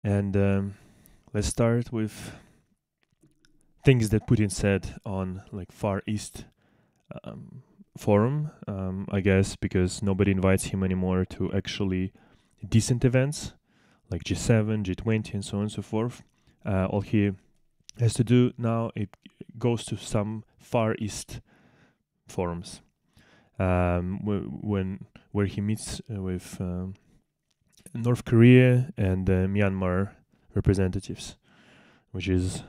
And let's start with things that Putin said on like Far East forum, I guess, because nobody invites him anymore to actually decent events like G7, G20, and so on and so forth. All he has to do now, it goes to some Far East forums where he meets with North Korea and Myanmar representatives, which is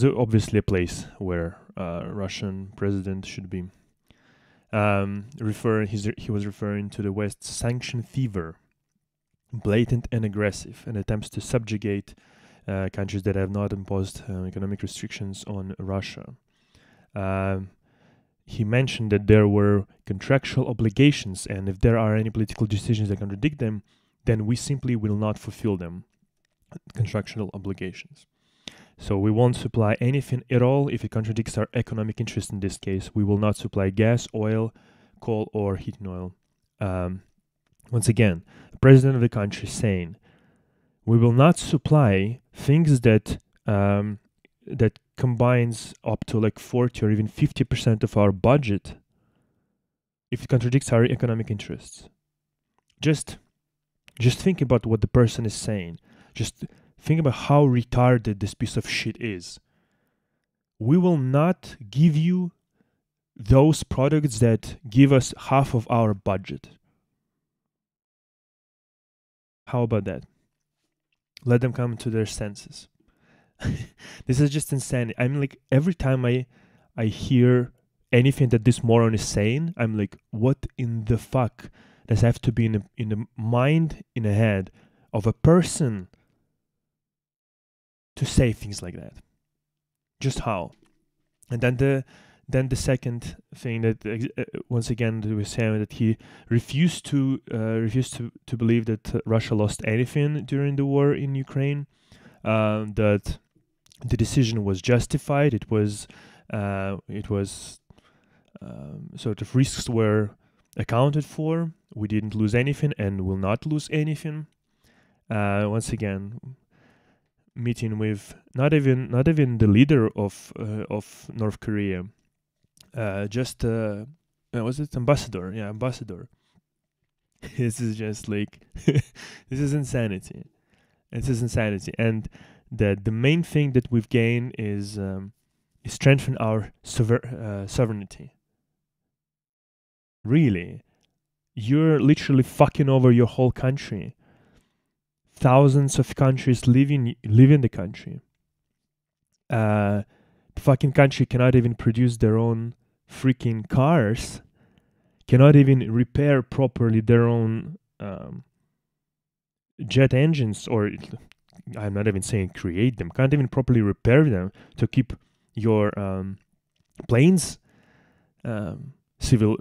obviously a place where Russian president should be. He was referring to the West's sanction fever, blatant and aggressive, and attempts to subjugate countries that have not imposed economic restrictions on Russia. He mentioned that there were contractual obligations, and if there are any political decisions that contradict them, then we simply will not fulfill them. Contractual obligations. So we won't supply anything at all if it contradicts our economic interest. In this case, we will not supply gas, oil, coal, or heating oil. Once again, the president of the country is saying, we will not supply things that that combines up to like 40 or even 50% of our budget if it contradicts our economic interests. Just think about what the person is saying. Just think about how retarded this piece of shit is. We will not give you those products that give us half of our budget. How about that? Let them come to their senses. This is just insane. I'm like, every time I hear anything that this moron is saying, I'm like, what in the fuck does have to be in the mind, in the head of a person to say things like that? Just how? And then the second thing that once again that we saying that he refused to believe that Russia lost anything during the war in Ukraine, that the decision was justified. It was sort of risks were accounted for. We didn't lose anything and will not lose anything. Once again, meeting with not even the leader of North Korea, just was it ambassador? Yeah, ambassador. This is just like this is insanity. This is insanity, and the main thing that we've gained is strengthen our sovereignty. Really, you're literally fucking over your whole country. Thousands of countries live in the country. The fucking country cannot even produce their own freaking cars, cannot even repair properly their own jet engines, or I'm not even saying create them, can't even properly repair them to keep your planes, civil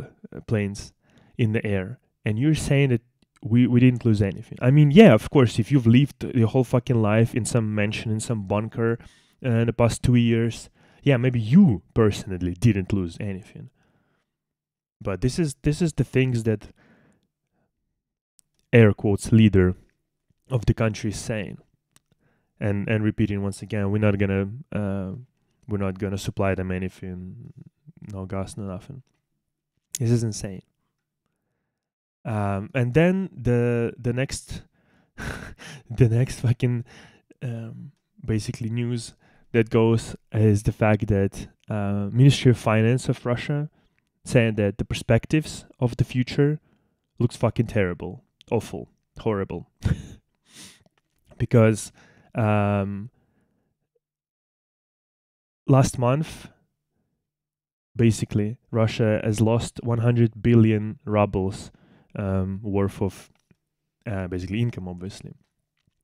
planes, in the air. And you're saying that we didn't lose anything. I mean, yeah, of course, if you've lived your whole fucking life in some mansion, in some bunker in the past 2 years, yeah, maybe you personally didn't lose anything. But this is the things that air quotes leader of the country is saying, and repeating once again, we're not gonna supply them anything, no gas, no nothing. This is insane. And then the next the next fucking basically news that goes is the fact that Ministry of Finance of Russia saying that the perspectives of the future looks fucking terrible, awful, horrible. Because last month, basically, Russia has lost 100 billion rubles worth of basically income, obviously,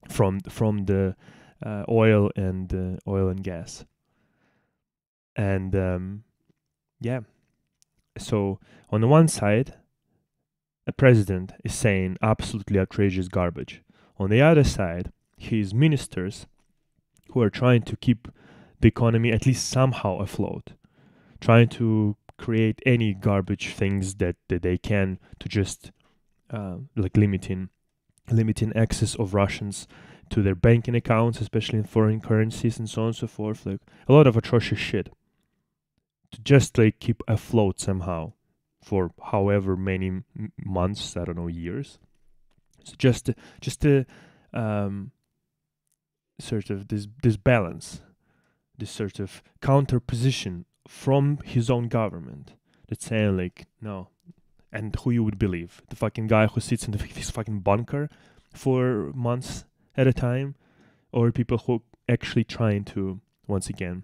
from the oil and gas. And yeah, so on the one side, a president is saying absolutely outrageous garbage. On the other side, his ministers, who are trying to keep the economy at least somehow afloat, trying to create any garbage things that they can to just like limiting limiting access of Russians to their banking accounts, especially in foreign currencies and so on and so forth. Like a lot of atrocious shit to just like keep afloat somehow for however many months, I don't know, years. So just a sort of this balance, this sort of counterposition from his own government that's saying like no. And who you would believe? The fucking guy who sits in his fucking bunker for months at a time, or people who actually trying to once again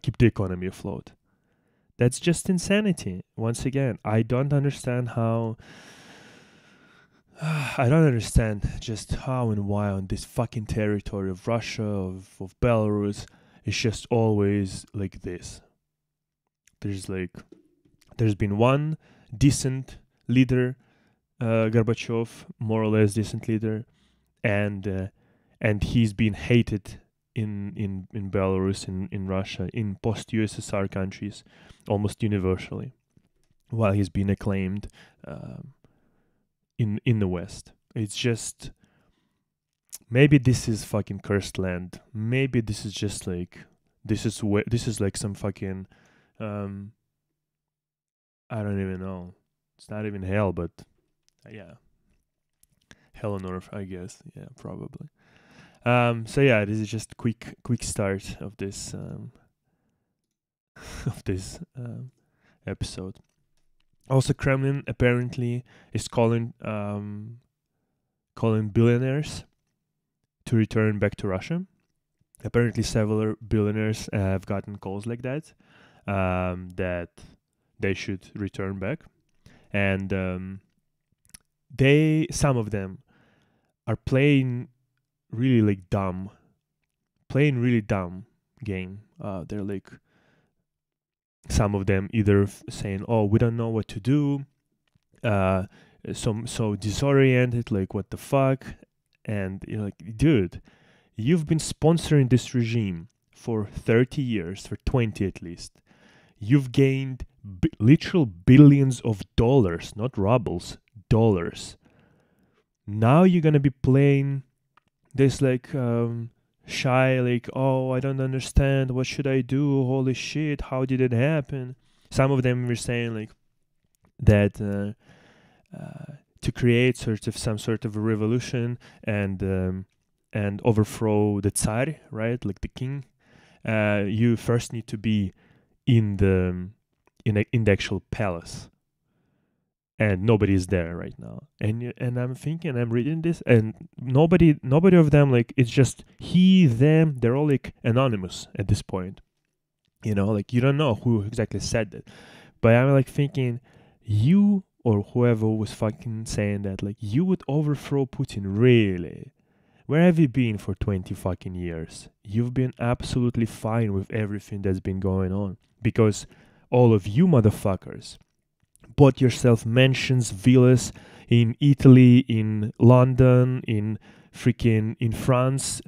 keep the economy afloat? That's just insanity. Once again, I don't understand how. I don't understand just how and why on this fucking territory of Russia, of Belarus, it's just always like this. There's been one decent leader, Gorbachev, more or less decent leader, and he's been hated in Belarus, in Russia, in post-USSR countries, almost universally, while he's been acclaimed in the West. It's just, maybe this is fucking cursed land. Maybe this is just like, this is like some fucking I don't even know. It's not even hell, but yeah, hell on earth, I guess. Yeah, probably. So yeah, this is just quick start of this of this episode. Also, Kremlin apparently is calling billionaires to return back to Russia. Apparently, several billionaires have gotten calls like that, that they should return back, and some of them are playing really dumb game. They're like, some of them either saying, "Oh, we don't know what to do," so disoriented, like what the fuck, and you're like, dude, you've been sponsoring this regime for 30 years, for 20 at least. You've gained literal billions of dollars, not rubles, dollars. Now you're gonna be playing this like shy, like, oh, I don't understand, what should I do, holy shit, how did it happen? Some of them were saying like that to create some sort of a revolution and overthrow the Tsar, right, like the king, you first need to be in the actual palace, and nobody is there right now. And I'm thinking, I'm reading this, and nobody of them, like, it's just he, them, they're all like anonymous at this point. You know, like, you don't know who exactly said that. But I'm like thinking, you or whoever was fucking saying that, like, you would overthrow Putin, really? Where have you been for 20 fucking years? You've been absolutely fine with everything that's been going on, because all of you motherfuckers bought yourself mansions, villas in Italy, in London, in France,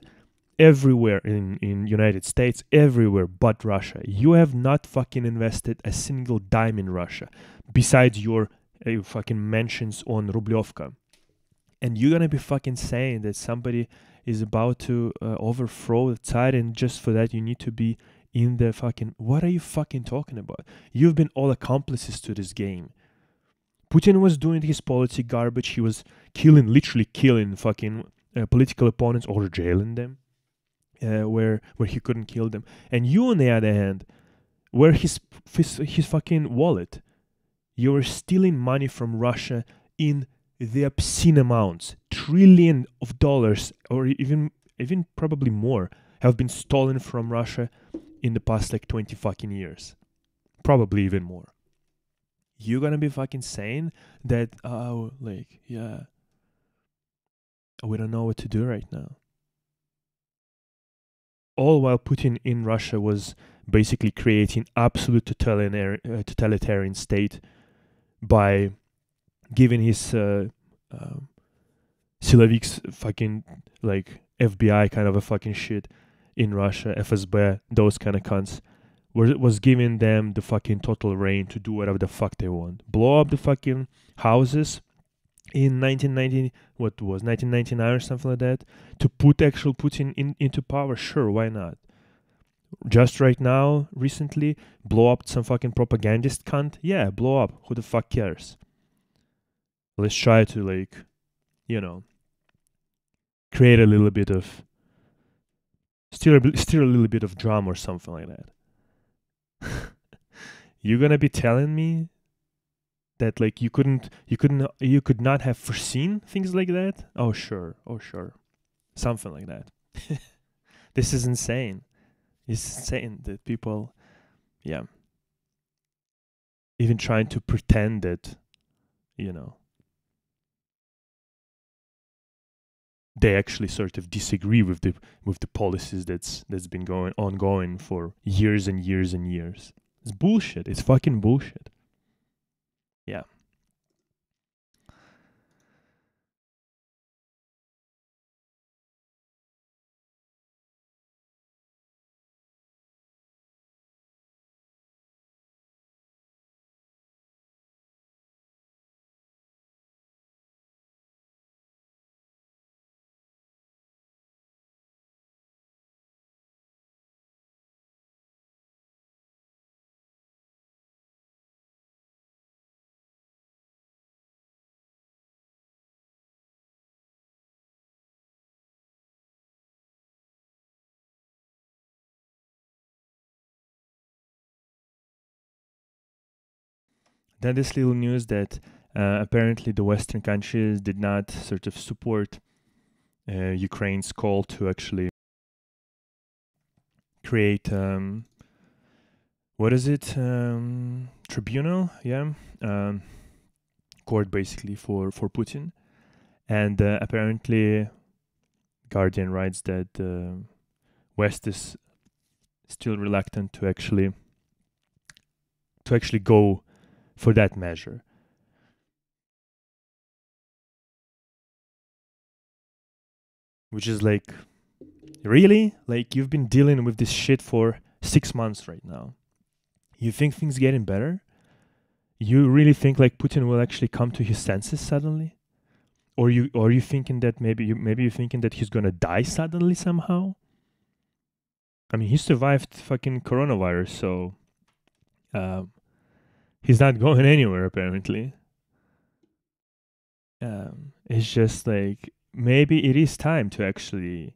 everywhere in United States, everywhere but Russia. You have not fucking invested a single dime in Russia, besides your fucking mansions on Rublevka. And you're gonna be fucking saying that somebody is about to overthrow the Tsar, and just for that you need to be in the fucking... What are you fucking talking about? You've been all accomplices to this game. Putin was doing his policy garbage. He was literally killing fucking political opponents, or jailing them where he couldn't kill them. And you, on the other hand, were his fucking wallet. You were stealing money from Russia in the obscene amounts. $1 trillion, or even probably more, have been stolen from Russia in the past like 20 fucking years. Probably even more. You're gonna be fucking saying that, yeah, we don't know what to do right now. All while Putin in Russia was basically creating absolute totalitarian state by giving his Siloviks fucking like FBI kind of a fucking shit in Russia, FSB, those kind of cunts, was giving them the fucking total reign to do whatever the fuck they want. Blow up the fucking houses, in 1990, what was 1999 or something like that, to put actual Putin into power? Sure, why not? Just right now, recently, blow up some fucking propagandist cunt? Yeah, blow up. Who the fuck cares? Let's try to, like, create a little bit of, still a little bit of drama or something like that. You're gonna be telling me that, like, you could not have foreseen things like that? Oh sure, something like that. This is insane. It's insane that people, yeah, even trying to pretend that, they actually sort of disagree with the policies that's been ongoing for years and years and years. It's bullshit. It's fucking bullshit. Yeah. Then this little news that apparently the Western countries did not sort of support Ukraine's call to actually create what is it, tribunal, yeah, court basically for Putin. And apparently Guardian writes that West is still reluctant to actually go for that measure. Which is like, really? Like, you've been dealing with this shit for 6 months right now. You think things getting better? You really think like Putin will actually come to his senses suddenly? Or are you thinking that maybe you're thinking that he's gonna die suddenly somehow? I mean, he survived fucking coronavirus, so he's not going anywhere apparently. It's just like, maybe it is time to actually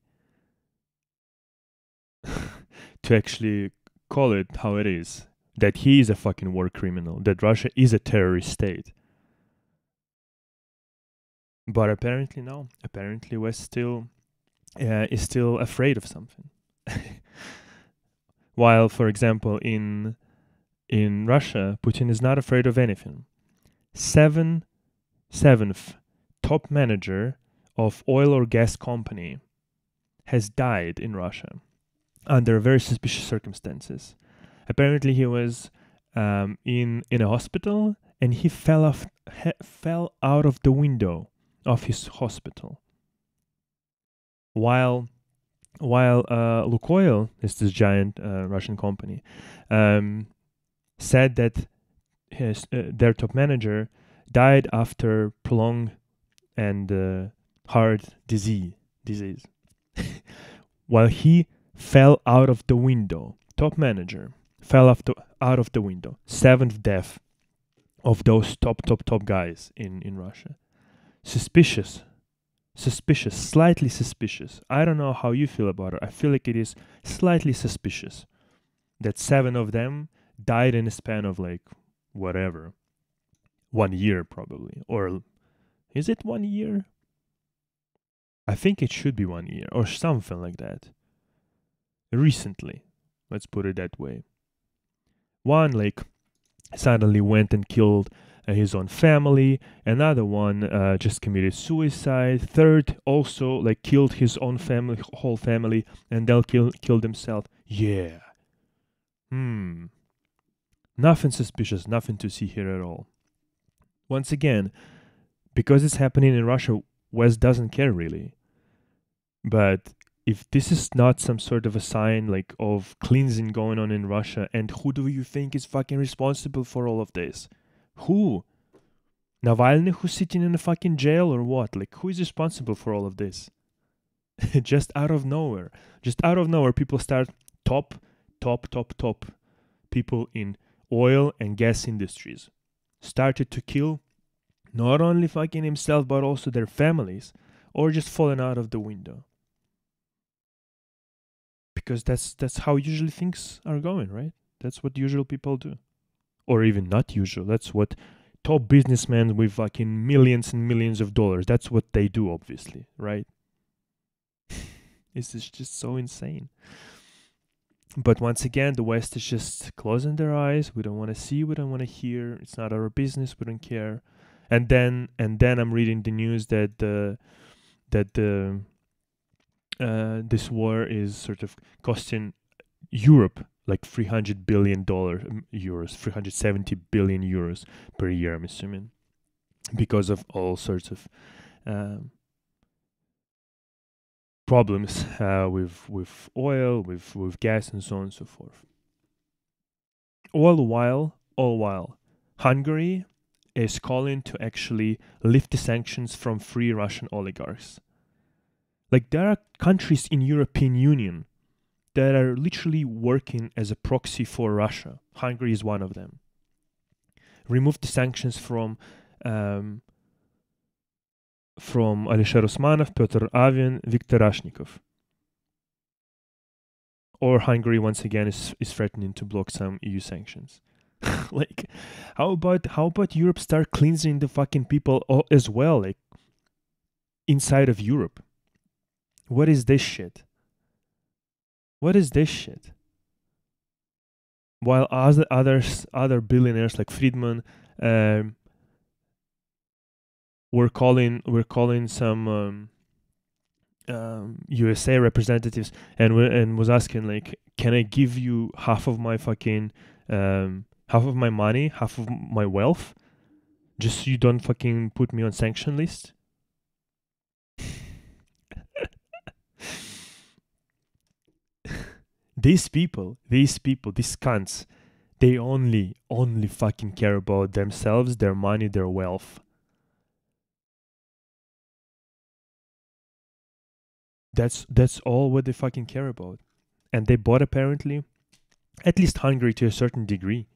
call it how it is. That he is a fucking war criminal. That Russia is a terrorist state. But apparently no. Apparently West still is still afraid of something. While, for example, in Russia, Putin is not afraid of anything. Seventh top manager of oil or gas company has died in Russia under very suspicious circumstances. Apparently, he was in a hospital and he fell out of the window of his hospital. While Lukoil, is this giant Russian company, said that their top manager died after prolonged and hard disease. While he fell out of the window, top manager fell out of the window. 7th death of those top guys in Russia. Suspicious, slightly suspicious. I don't know how you feel about it. I feel like it is slightly suspicious that 7 of them died in a span of like whatever, 1 year probably. Or is it 1 year? I think it should be 1 year or something like that. Recently, let's put it that way. One like suddenly went and killed his own family. Another one just committed suicide. Third also like killed his own family, whole family, and then killed himself. Yeah. Nothing suspicious, nothing to see here at all. Once again, because it's happening in Russia, West doesn't care really. But if this is not some sort of a sign like of cleansing going on in Russia, and who do you think is fucking responsible for all of this? Who? Navalny who's sitting in a fucking jail or what? Like, who is responsible for all of this? Just out of nowhere. Just out of nowhere, people start top people in oil and gas industries started to kill not only fucking himself but also their families, or just falling out of the window. Because that's how usually things are going, right? That's what usual people do. Or even not usual. That's what top businessmen with fucking millions and millions of dollars, that's what they do, obviously, right? This is just so insane. But once again, the West is just closing their eyes. We don't want to see, we don't want to hear. It's not our business. We don't care. And then I'm reading the news that this war is sort of costing Europe like $300 billion euros, 370 billion euros per year, I'm assuming, because of all sorts of problems with oil, with gas, and so on and so forth. All while, Hungary is calling to actually lift the sanctions from free Russian oligarchs. Like, there are countries in European Union that are literally working as a proxy for Russia. Hungary is one of them. Remove the sanctions from Alisher Usmanov, Petr Avian, Viktor Ashnikov. Or Hungary once again is threatening to block some EU sanctions. Like, how about Europe start cleansing the fucking people as well, like inside of Europe? What is this shit? What is this shit? While other billionaires like Friedman were calling some USA representatives and was asking, like, can I give you half of my fucking half of my money, half of my wealth, just so you don't fucking put me on sanction list? These people, these cunts, they only fucking care about themselves, their money, their wealth. That's all what they fucking care about. And they bought, apparently, at least Hungary to a certain degree.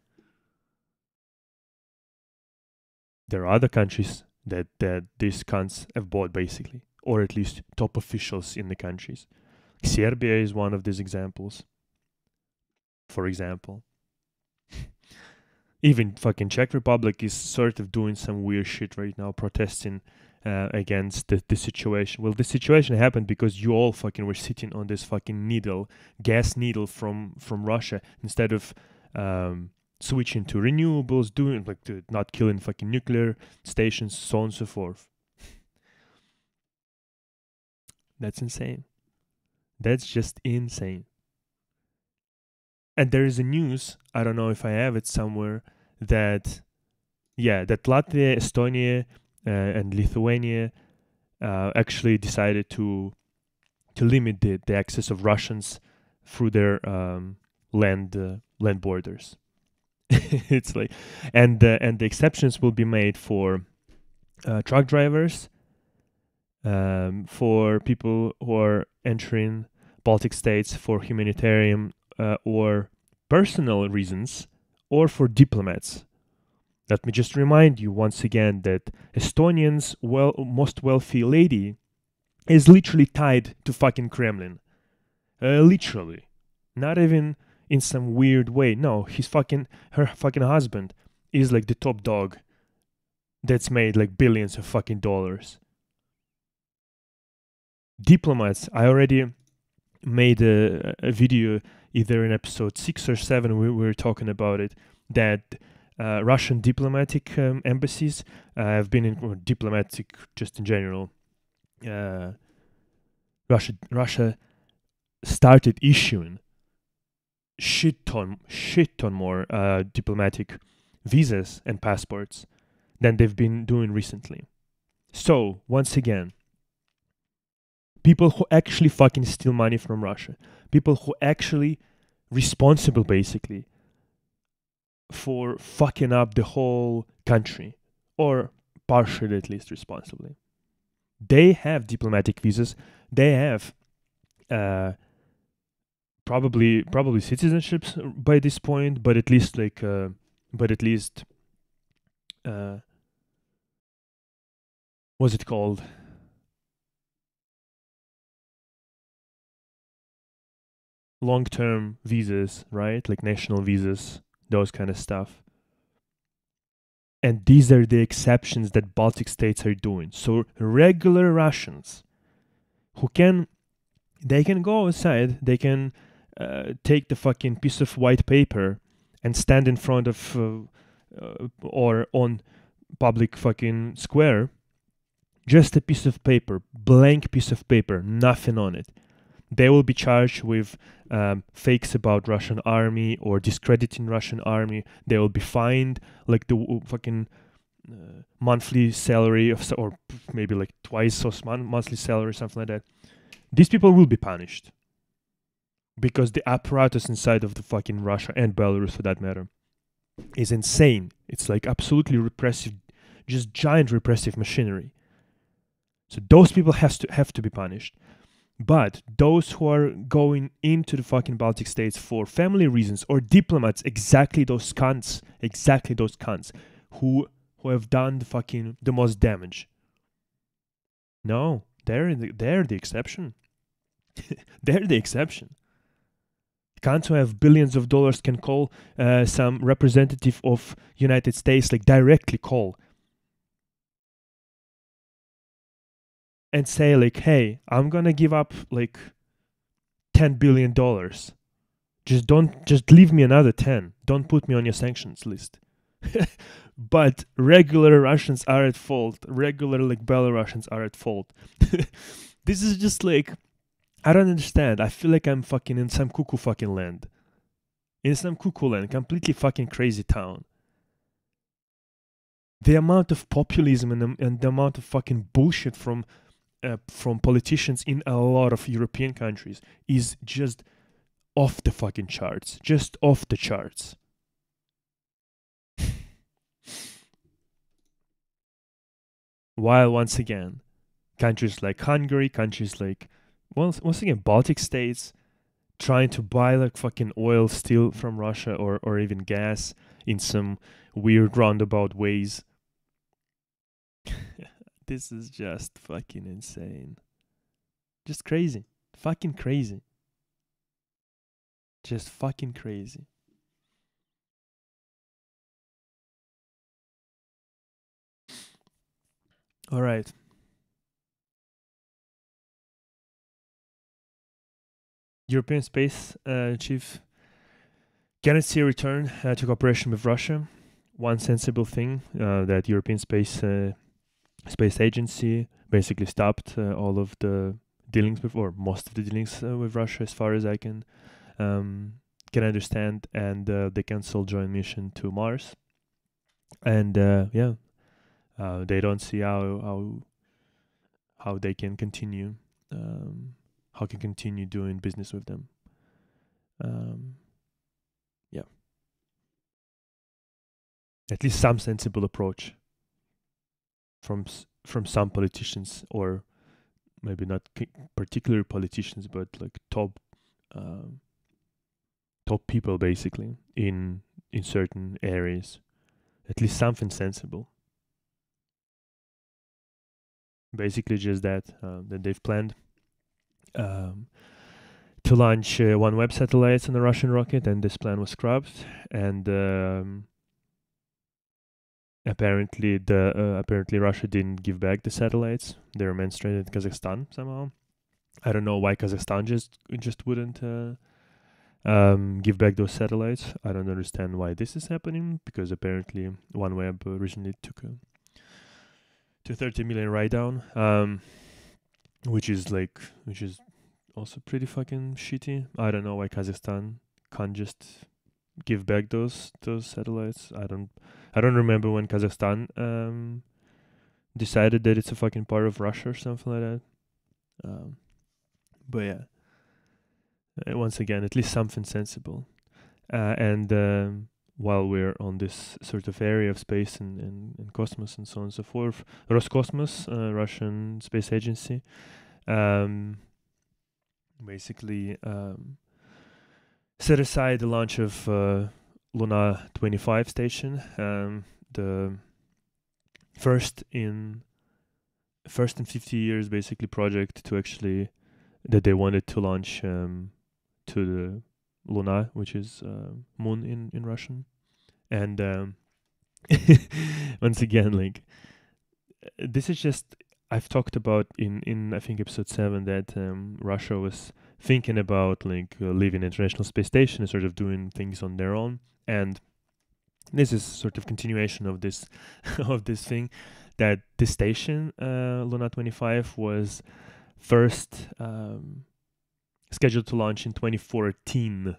There are other countries that these cunts have bought, basically, or at least top officials in the countries. Serbia is one of these examples. For example, even fucking Czech Republic is sort of doing some weird shit right now, protesting against the situation. Well, the situation happened because you all fucking were sitting on this fucking gas needle from Russia, instead of switching to renewables, doing not killing fucking nuclear stations, so on and so forth. That's insane. That's just insane. And there is a news, I don't know if I have it somewhere, that Latvia, Estonia, and Lithuania actually decided to limit the access of Russians through their land borders. It's like, and the exceptions will be made for truck drivers, for people who are entering Baltic states for humanitarian or personal reasons, or for diplomats. Let me just remind you once again that Estonia's most wealthy lady is literally tied to fucking Kremlin. Literally. Not even in some weird way. No, her fucking husband is like the top dog that's made like billions of fucking dollars. Diplomats, I already made a video, either in episode 6 or 7, we were talking about it, that Russian diplomatic embassies have been in diplomatic just in general. Russia started issuing shit ton more diplomatic visas and passports than they've been doing recently. So once again, people who actually fucking steal money from Russia, people who actually responsible basically for fucking up the whole country, or partially at least responsibly. They have diplomatic visas. They have probably citizenships by this point, but at least what's it called? Long-term visas, right? Like national visas, those kind of stuff. And these are the exceptions that Baltic states are doing. So regular Russians they can go outside, they can take the fucking piece of white paper and stand in front of or on public fucking square, just a piece of paper, blank piece of paper, nothing on it. They will be charged with fakes about Russian army or discrediting Russian army. They will be fined like the fucking monthly salary of, or maybe like twice or monthly salary, something like that. These people will be punished because the apparatus inside of the fucking Russia and Belarus, for that matter, is insane. It's like absolutely repressive, just giant repressive machinery. So those people have to be punished. But those who are going into the fucking Baltic states for family reasons or diplomats, exactly those cunts who have done the most damage. No, they're the exception. They're the exception. Cunts who have billions of dollars can call some representative of United States, like directly call and say like, hey, I'm gonna give up like $10 billion. Just leave me another 10. Don't put me on your sanctions list. But regular Russians are at fault. Regular like Belarusians are at fault. This is just like, I don't understand. I feel like I'm fucking in some cuckoo fucking land. In some cuckoo land, completely fucking crazy town. The amount of populism and the amount of fucking bullshit from politicians in a lot of European countries is just off the fucking charts. Just off the charts. While once again, countries like Hungary, countries like, once again, Baltic states, trying to buy like fucking oil still from Russia or even gas in some weird roundabout ways. This is just fucking insane. Just crazy. Fucking crazy. Just fucking crazy. All right. European Space Chief cannot see a return to cooperation with Russia. One sensible thing that European Space Agency basically stopped all of the dealings with, or most of the dealings with Russia, as far as I can understand, and they canceled joint mission to Mars. And they don't see how they can continue, doing business with them. At least some sensible approach from some politicians, or maybe not particular politicians, but like top people basically in certain areas. At least something sensible. Basically just that they've planned to launch OneWeb satellites on a Russian rocket, and this plan was scrapped. And apparently Russia didn't give back the satellites. They remained stranded in Kazakhstan somehow. I don't know why Kazakhstan just wouldn't give back those satellites. I don't understand why this is happening, because apparently OneWeb originally took a 30 million write down, which is also pretty fucking shitty. I don't know why Kazakhstan can't just give back those satellites. I don't remember when Kazakhstan decided that it's a fucking part of Russia or something like that. But yeah, once again, at least something sensible. And while we're on this sort of area of space and cosmos and so on and so forth. Roscosmos, Russian space agency, basically set aside the launch of Luna 25 station, the first in 50 years basically project to actually that they wanted to launch to the Luna, which is moon in Russian. And once again, like, this is just, I've talked about in I think episode 7 that Russia was thinking about like leaving International Space Station and sort of doing things on their own, and this is sort of continuation of this of this thing, that this station, Luna 25, was first scheduled to launch in 2014,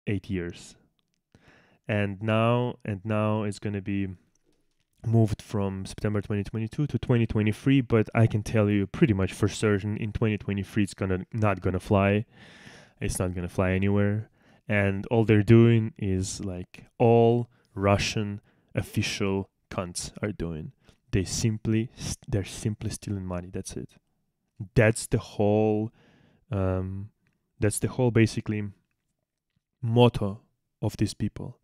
8 years, and now it's going to be moved from September 2022 to 2023, but I can tell you pretty much for certain in 2023 it's not gonna fly. It's not gonna fly anywhere, and all they're doing is like all Russian official cunts are doing. They're simply stealing money. That's it. That's the whole basically motto of these people.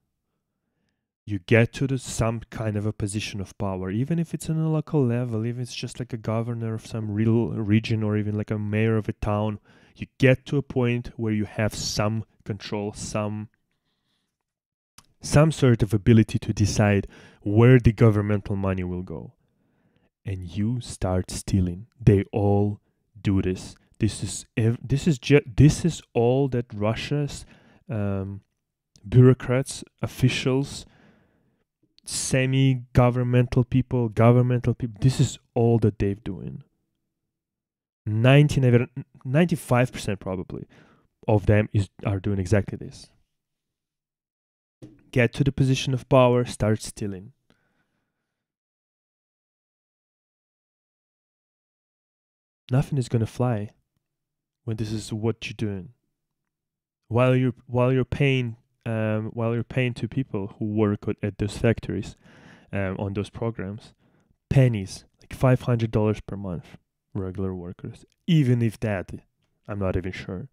You get to some kind of a position of power, even if it's on a local level, even if it's just like a governor of some real region or even like a mayor of a town. You get to a point where you have some control, some sort of ability to decide where the governmental money will go. And you start stealing. They all do this. This is all that Russia's bureaucrats, officials, semi-governmental people, this is all that they're doing. 95% probably of them are doing exactly this. Get to the position of power, start stealing. Nothing is gonna fly when this is what you're doing. While you're paying to people who work at those factories, on those programs, pennies, like $500 per month, regular workers. Even if that, I'm not even sure.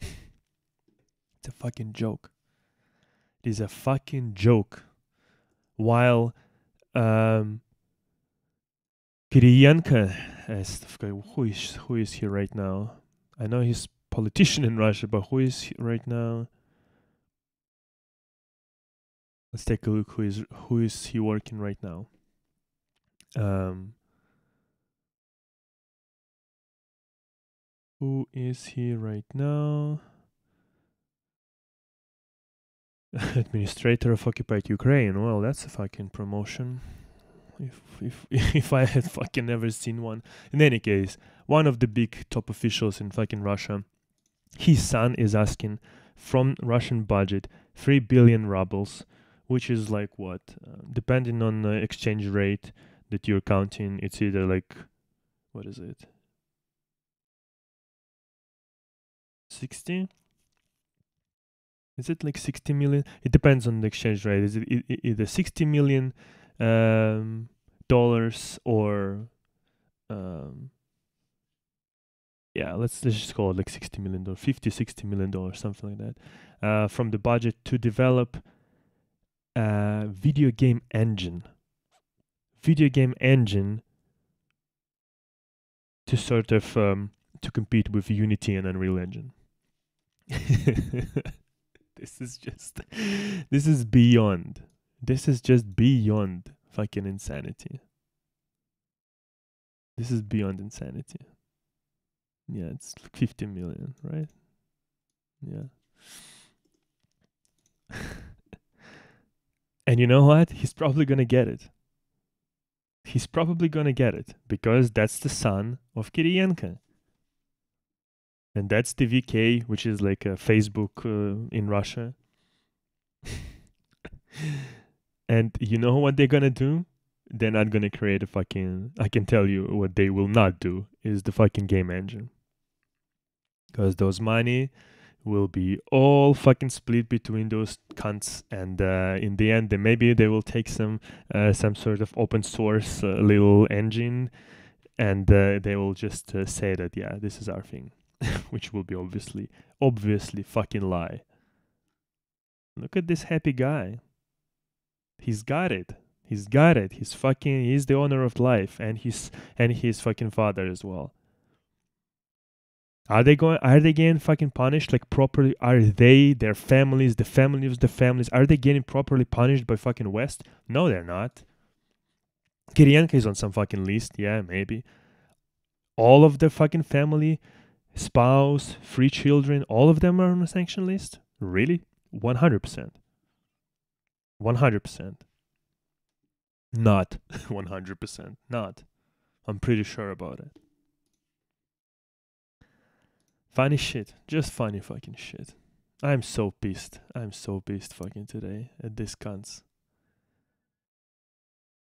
It's a fucking joke. It is a fucking joke. While Kiriyenko, who is he right now? I know he's politician in Russia, but who is he right now? Let's take a look. Who is he working right now? Who is he right now? Administrator of occupied Ukraine. Well, that's a fucking promotion. If I had fucking never seen one. In any case, one of the big top officials in fucking Russia, his son is asking from Russian budget 3 billion rubles, which is like what? Depending on the exchange rate that you're counting, it's either like, what is it? 60? Is it like 60 million? It depends on the exchange rate. Is it either 60 million dollars or yeah, let's just call it like $60 million, $50-60 million, something like that, from the budget to develop a video game engine to sort of to compete with Unity and Unreal Engine. This is just beyond fucking insanity. This is beyond insanity. Yeah, it's 50 million, right? Yeah. And you know what? He's probably gonna get it. Because that's the son of Kiriyenko. And that's the VK, which is like a Facebook in Russia. And you know what they're gonna do? They're not gonna create a fucking... I can tell you what they will not do is the fucking game engine. Because those money will be all fucking split between those cunts, and in the end, maybe they will take some sort of open source little engine, and they will just say that, yeah, this is our thing, which will be obviously fucking lie. Look at this happy guy. He's got it. He's the owner of life, and his fucking father as well. Are they getting fucking punished like properly? Are they, their families, the families, are they getting properly punished by fucking West? No, they're not. Kirienka is on some fucking list, yeah, maybe. All of the fucking family, spouse, 3 children, all of them are on a sanction list? Really? 100%. 100%. Not 100%. Not. I'm pretty sure about it. Funny shit. Just funny fucking shit. I'm so pissed fucking today at this cunts.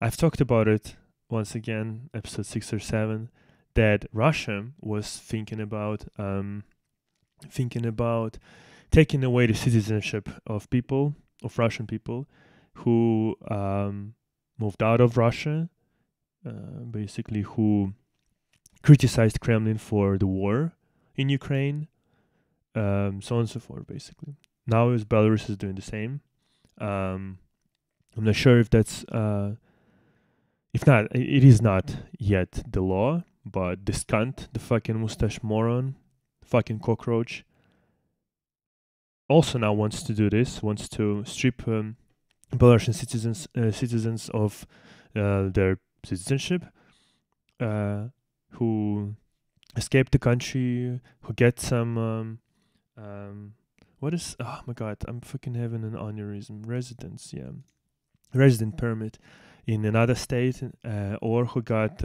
I've talked about it once again, episode 6 or 7, that Russia was thinking about taking away the citizenship of Russian people who moved out of Russia, basically who criticized Kremlin for the war in Ukraine, so on and so forth, basically. Now Belarus is doing the same. I'm not sure if that's if not, it is not yet the law, but this cunt, the fucking mustache moron, fucking cockroach, also now wants to do this, wants to strip Belarusian citizens of their citizenship, who escape the country, who get some what is, oh my god, I'm fucking having an aneurysm, resident permit in another state, or who got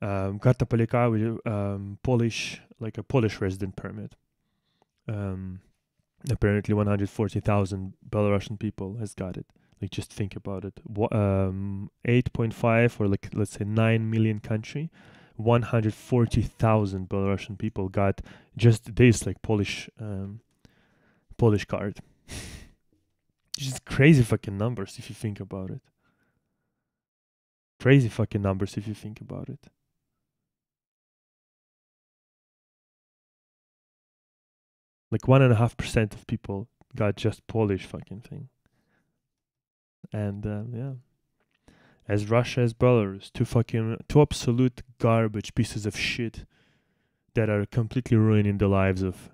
Polika with Polish, like a Polish resident permit. Apparently 140,000 Belarusian people has got it. Like, just think about it. 8.5 or like, let's say 9 million country, 140,000 Belarusian people got just this, like, Polish card. Just crazy fucking numbers if you think about it. Crazy fucking numbers if you think about it. Like 1.5% of people got just Polish fucking thing. And yeah. As Russia as Belarus, two absolute garbage pieces of shit that are completely ruining the lives of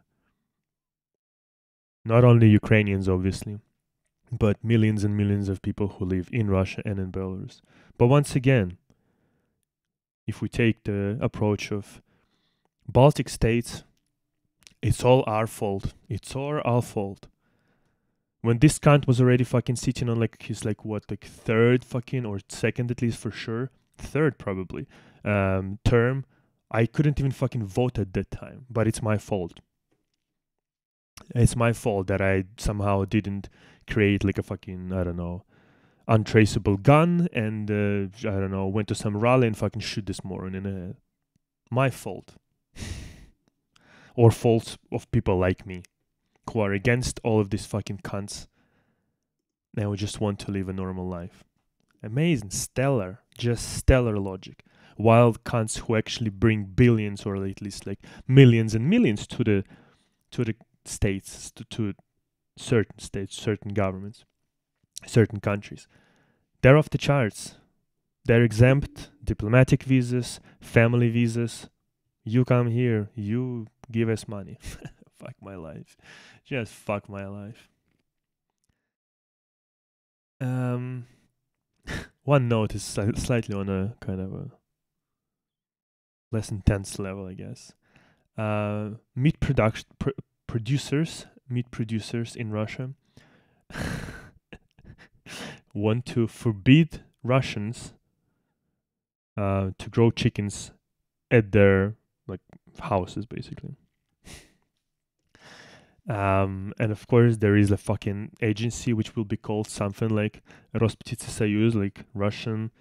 not only Ukrainians, obviously, but millions and millions of people who live in Russia and in Belarus. But once again, if we take the approach of Baltic states, it's all our fault. It's all our fault. When this cunt was already fucking sitting on like his third fucking, or second at least for sure, third probably, term, I couldn't even fucking vote at that time. But it's my fault. It's my fault that I somehow didn't create like a fucking, I don't know, untraceable gun and, I don't know, went to some rally and fucking shoot this moron in the head. My fault. Or faults of people like me who are against all of these fucking cunts and who just want to live a normal life. Amazing, stellar, just stellar logic. Wild cunts who actually bring billions or at least like millions and millions to the states, to certain states, certain governments, certain countries. They're off the charts. They're exempt, diplomatic visas, family visas. You come here, you give us money. Fuck my life. Just fuck my life. One note is slightly on a kind of a less intense level, I guess. Meat producers in Russia want to forbid Russians to grow chickens at their houses, basically. And of course there is a fucking agency which will be called something like Rosptitsesayuz, like Russian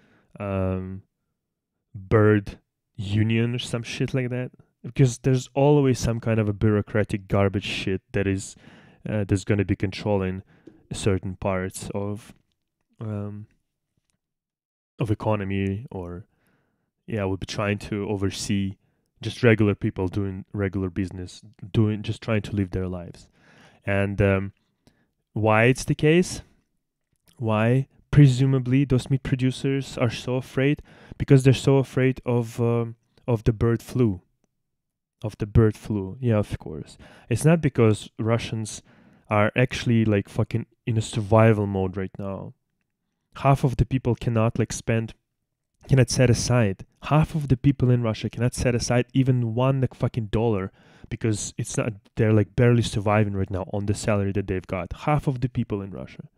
bird union or some shit like that. because there's always some kind of a bureaucratic garbage shit that is that's going to be controlling certain parts um, of economy, or will be trying to oversee just regular people doing regular business, doing just trying to live their lives. And why it's the case? Why presumably those meat producers are so afraid? Because they're so afraid of the bird flu. Of the bird flu, yeah, of course. It's not because Russians are actually like fucking in a survival mode right now. Half of the people cannot set aside. Half of the people in Russia cannot set aside even one like fucking dollar, because it's not, they're like barely surviving right now on the salary that they've got. Half of the people in Russia.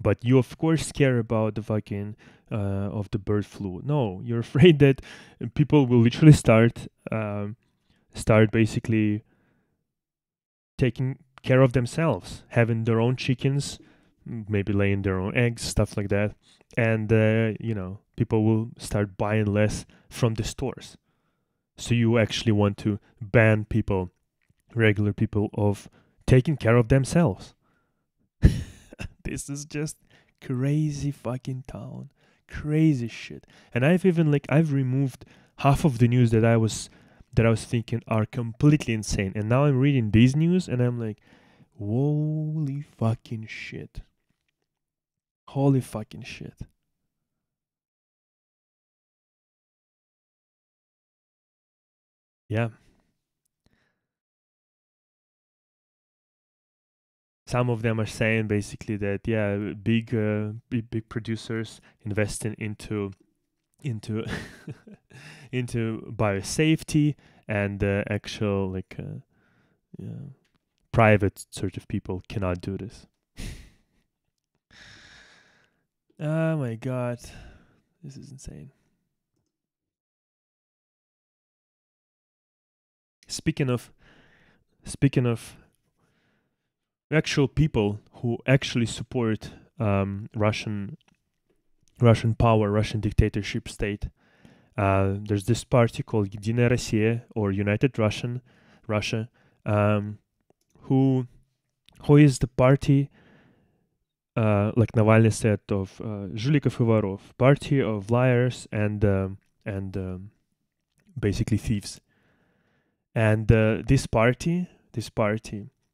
But you of course care about the fucking of the bird flu. No, you're afraid that people will literally start basically taking care of themselves, having their own chickens, maybe laying their own eggs, stuff like that. And, people will start buying less from the stores. So you actually want to ban people, regular people, of taking care of themselves. This is just crazy fucking town. Crazy shit. And I've removed half of the news that I was thinking are completely insane. And now I'm reading these news and I'm like, holy fucking shit. Holy fucking shit. Yeah. Some of them are saying basically that big producers investing into into biosafety, and actual yeah, private sort of people cannot do this. Oh my god, this is insane. Speaking of actual people who actually support Russian power, Russian dictatorship state. There's this party called Единая Россия, or United Russia, who is the party, like Navalny said, of жуликов и воров, party of liars and basically thieves. And this party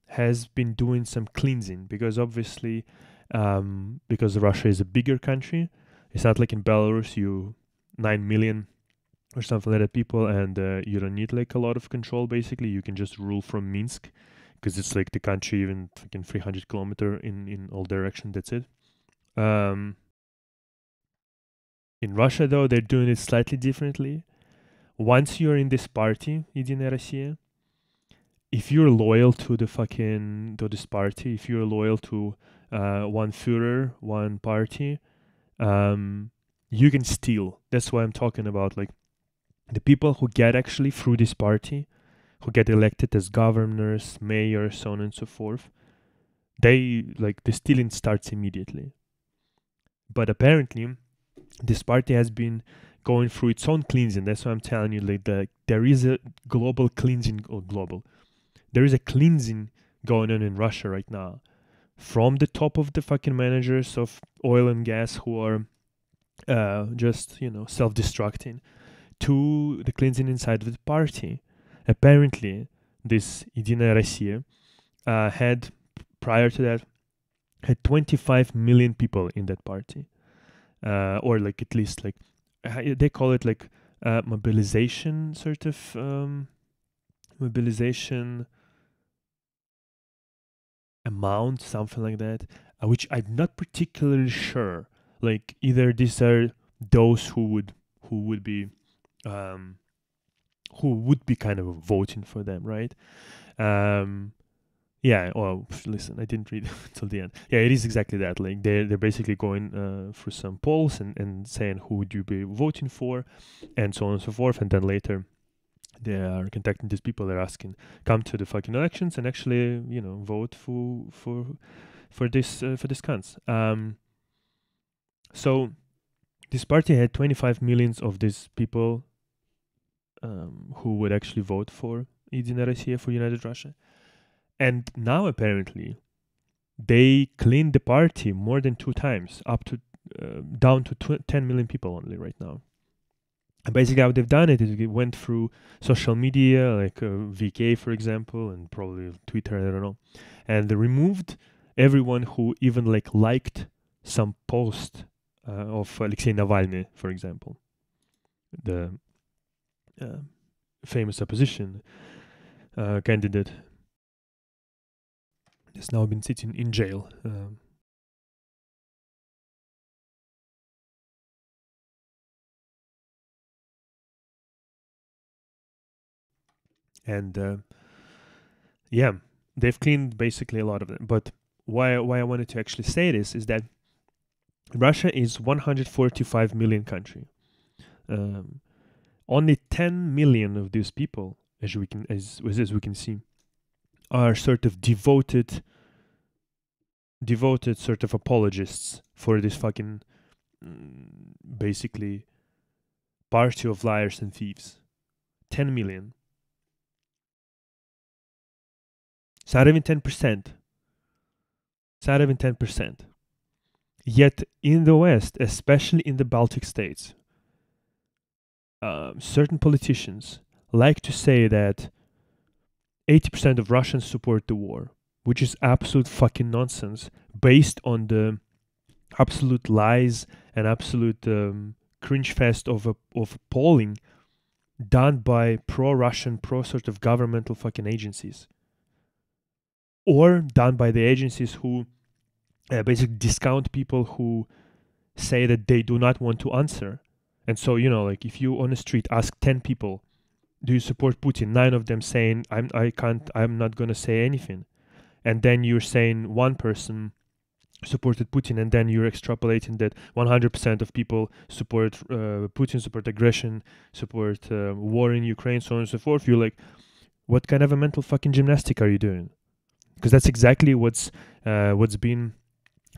has been doing some cleansing, because obviously, because Russia is a bigger country. It's not like in Belarus, 9 million or something like that people, and you don't need like a lot of control. Basically, you can just rule from Minsk, because it's like the country even fucking 300 kilometer in all direction. That's it. Um, in Russia, though, they're doing it slightly differently. Once you're in this party, Единая Россия, if you're loyal to this party, if you're loyal to one Führer, one party, you can steal. That's why I'm talking about, like, the people who get actually through this party, who get elected as governors, mayors, so on and so forth. The stealing starts immediately. But apparently, this party has been going through its own cleansing. That's why I'm telling you, like, there is a global cleansing, there is a cleansing going on in Russia right now, from the top of the fucking managers of oil and gas who are just self-destructing, to the cleansing inside of the party. Apparently, this Единая Россия had, prior to that, had 25 million people in that party, or like at least like they call it like mobilization, sort of mobilization amount, something like that, which I'm not particularly sure. Like, either these are those who would be kind of voting for them, right? Yeah. Well, listen, I didn't read until the end. Yeah, it is exactly that. Like, they're basically going through some polls and saying who would you be voting for, and so on and so forth, and then later they are contacting these people. They're asking, come to the fucking elections and actually, vote for this cunts. So this party had 25 millions of these people who would actually vote for Единая Россия, for United Russia. And now apparently they cleaned the party more than 2 times, up to down to 10 million people only right now. And basically how they've done it is it went through social media, like VK, for example, and probably Twitter, I don't know. And they removed everyone who even liked some post of Alexei Navalny, for example, the famous opposition candidate. Has now been sitting in jail. And yeah, they've cleaned basically a lot of them. But why I wanted to actually say this is that Russia is 145 million country. Only 10 million of these people, as we can see, are sort of devoted sort of apologists for this fucking basically party of liars and thieves. 10 million. It's not even 10%. It's not even 10%. Yet in the West, especially in the Baltic states, certain politicians like to say that 80% of Russians support the war, which is absolute fucking nonsense based on the absolute lies and absolute cringe fest of polling done by pro-Russian, pro-sort of governmental fucking agencies. Or done by the agencies who basically discount people who say that they do not want to answer. And so, if you on the street ask 10 people, do you support Putin? 9 of them saying, I'm not going to say anything. And then you're saying one person supported Putin, and then you're extrapolating that 100% of people support Putin, support aggression, support war in Ukraine, so on and so forth. You're like, what kind of a mental fucking gymnastic are you doing? Because that's exactly what's been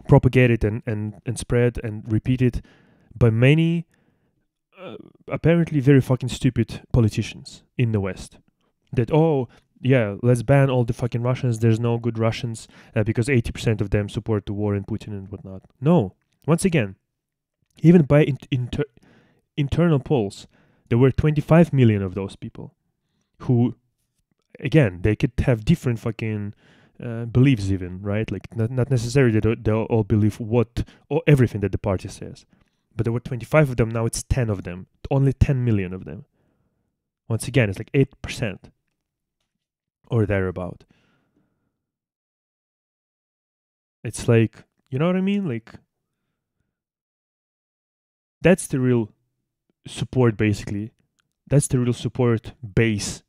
propagated and spread and repeated by many apparently very fucking stupid politicians in the West. That, let's ban all the fucking Russians. There's no good Russians because 80% of them support the war and Putin and whatnot. No. Once again, even by internal polls, there were 25 million of those people who, again, they could have different fucking beliefs even, right? Like, not necessarily they all believe everything that the party says. But there were 25 of them, now it's 10 of them. Only 10 million of them. Once again, it's like 8%. Or thereabout. It's like, you know what I mean? Like, that's the real support, basically. That's the real support base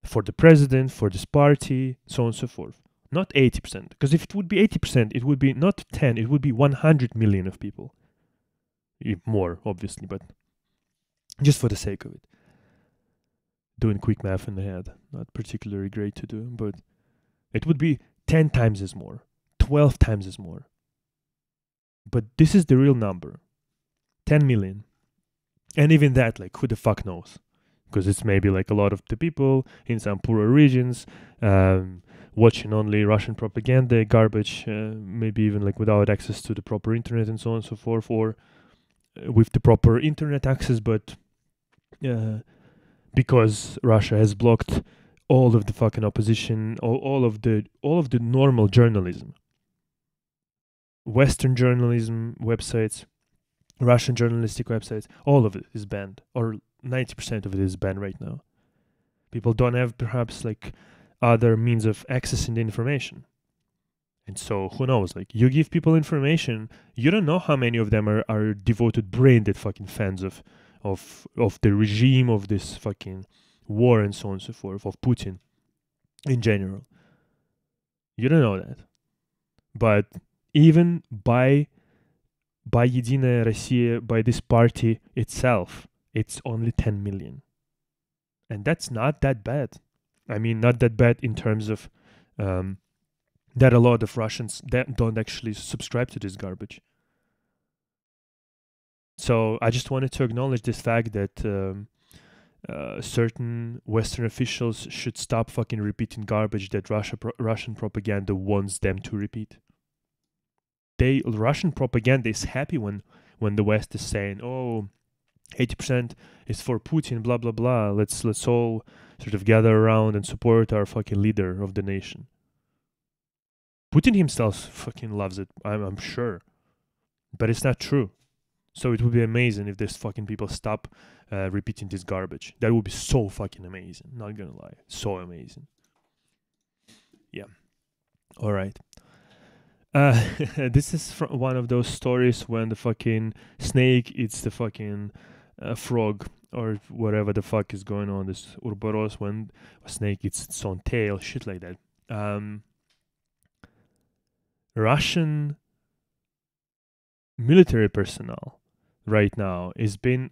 for the president, for this party, so on and so forth. Not 80%. Because if it would be 80%, it would be not 10, it would be 100 million of people. More, obviously, but just for the sake of it. Doing quick math in the head. Not particularly great to do, but it would be 10 times as more, 12 times as more. But this is the real number. 10 million. And even that, like, who the fuck knows? Because it's maybe like a lot of the people in some poorer regions watching only Russian propaganda, garbage, maybe even like without access to the proper internet and so on and so forth, or with the proper internet access, but because Russia has blocked all of the fucking opposition, all of the normal journalism, Western journalism websites, Russian journalistic websites, all of it is banned, or 90% of it is banned right now. People don't have perhaps like other means of accessing the information. And so who knows, like, you give people information, you don't know how many of them are devoted brain-dead fucking fans of the regime, of this fucking war and so on and so forth, of Putin in general. You don't know that. But even by Единая Россия, by this party itself, it's only 10 million. And that's not that bad. I mean, not that bad in terms of that a lot of Russians that don't actually subscribe to this garbage. So I just wanted to acknowledge this fact that certain Western officials should stop fucking repeating garbage that Russian propaganda wants them to repeat. Russian propaganda is happy when the West is saying, "Oh, 80% is for Putin, blah blah blah. Let's all sort of gather around and support our fucking leader of the nation." Putin himself fucking loves it, I'm sure, but it's not true. So it would be amazing if these fucking people stop repeating this garbage. That would be so fucking amazing. Not gonna lie, so amazing. Yeah. All right. This is from one of those stories when the fucking snake eats the fucking frog or whatever the fuck is going on. This Ouroboros, when a snake eats its own tail, shit like that. Russian military personnel right now has been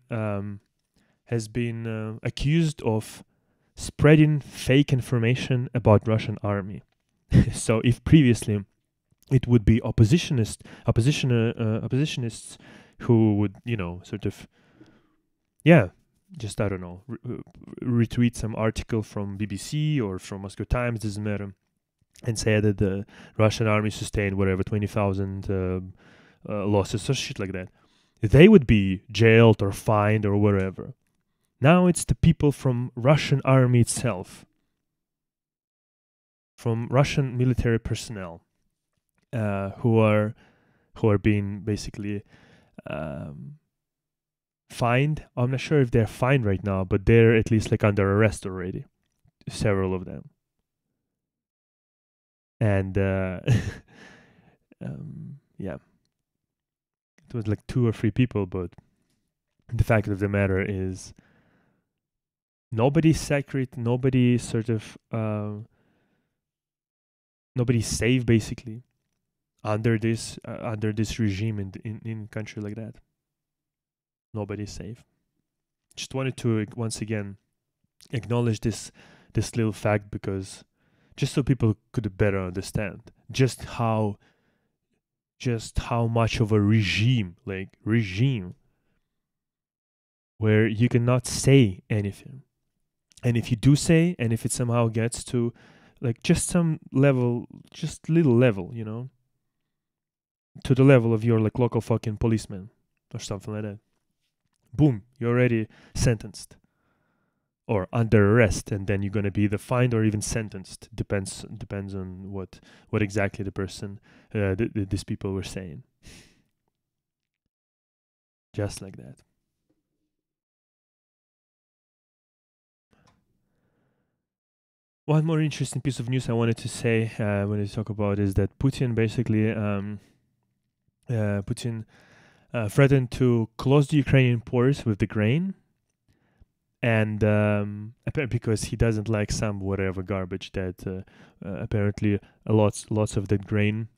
accused of spreading fake information about Russian army. So if previously it would be oppositionists who would, sort of, just, I don't know, retweet some article from BBC or from Moscow Times, doesn't matter, and say that the Russian army sustained whatever 20,000 losses or shit like that. They would be jailed or fined or whatever. Now it's the people from Russian army itself, from Russian military personnel, who are being basically fined. I'm not sure if they're fined right now, but they're at least like under arrest already, several of them. And yeah, it was like 2 or 3 people, but the fact of the matter is nobody's sacred, nobody sort of nobody's safe basically under this regime in a country like that. Nobody's safe. Just wanted to once again acknowledge this little fact, because just so people could better understand just how much of a regime where you cannot say anything, and if you do say, and if it somehow gets to like just some level, just little level, to the level of your like local fucking policeman or something like that, boom, you're already sentenced or under arrest, and then you're gonna be either fined or even sentenced. Depends on what exactly the person, these people were saying. Just like that. One more interesting piece of news I wanted to say when I talk about is that Putin basically threatened to close the Ukrainian ports with the grain, and because he doesn't like some whatever garbage that apparently lots of that grain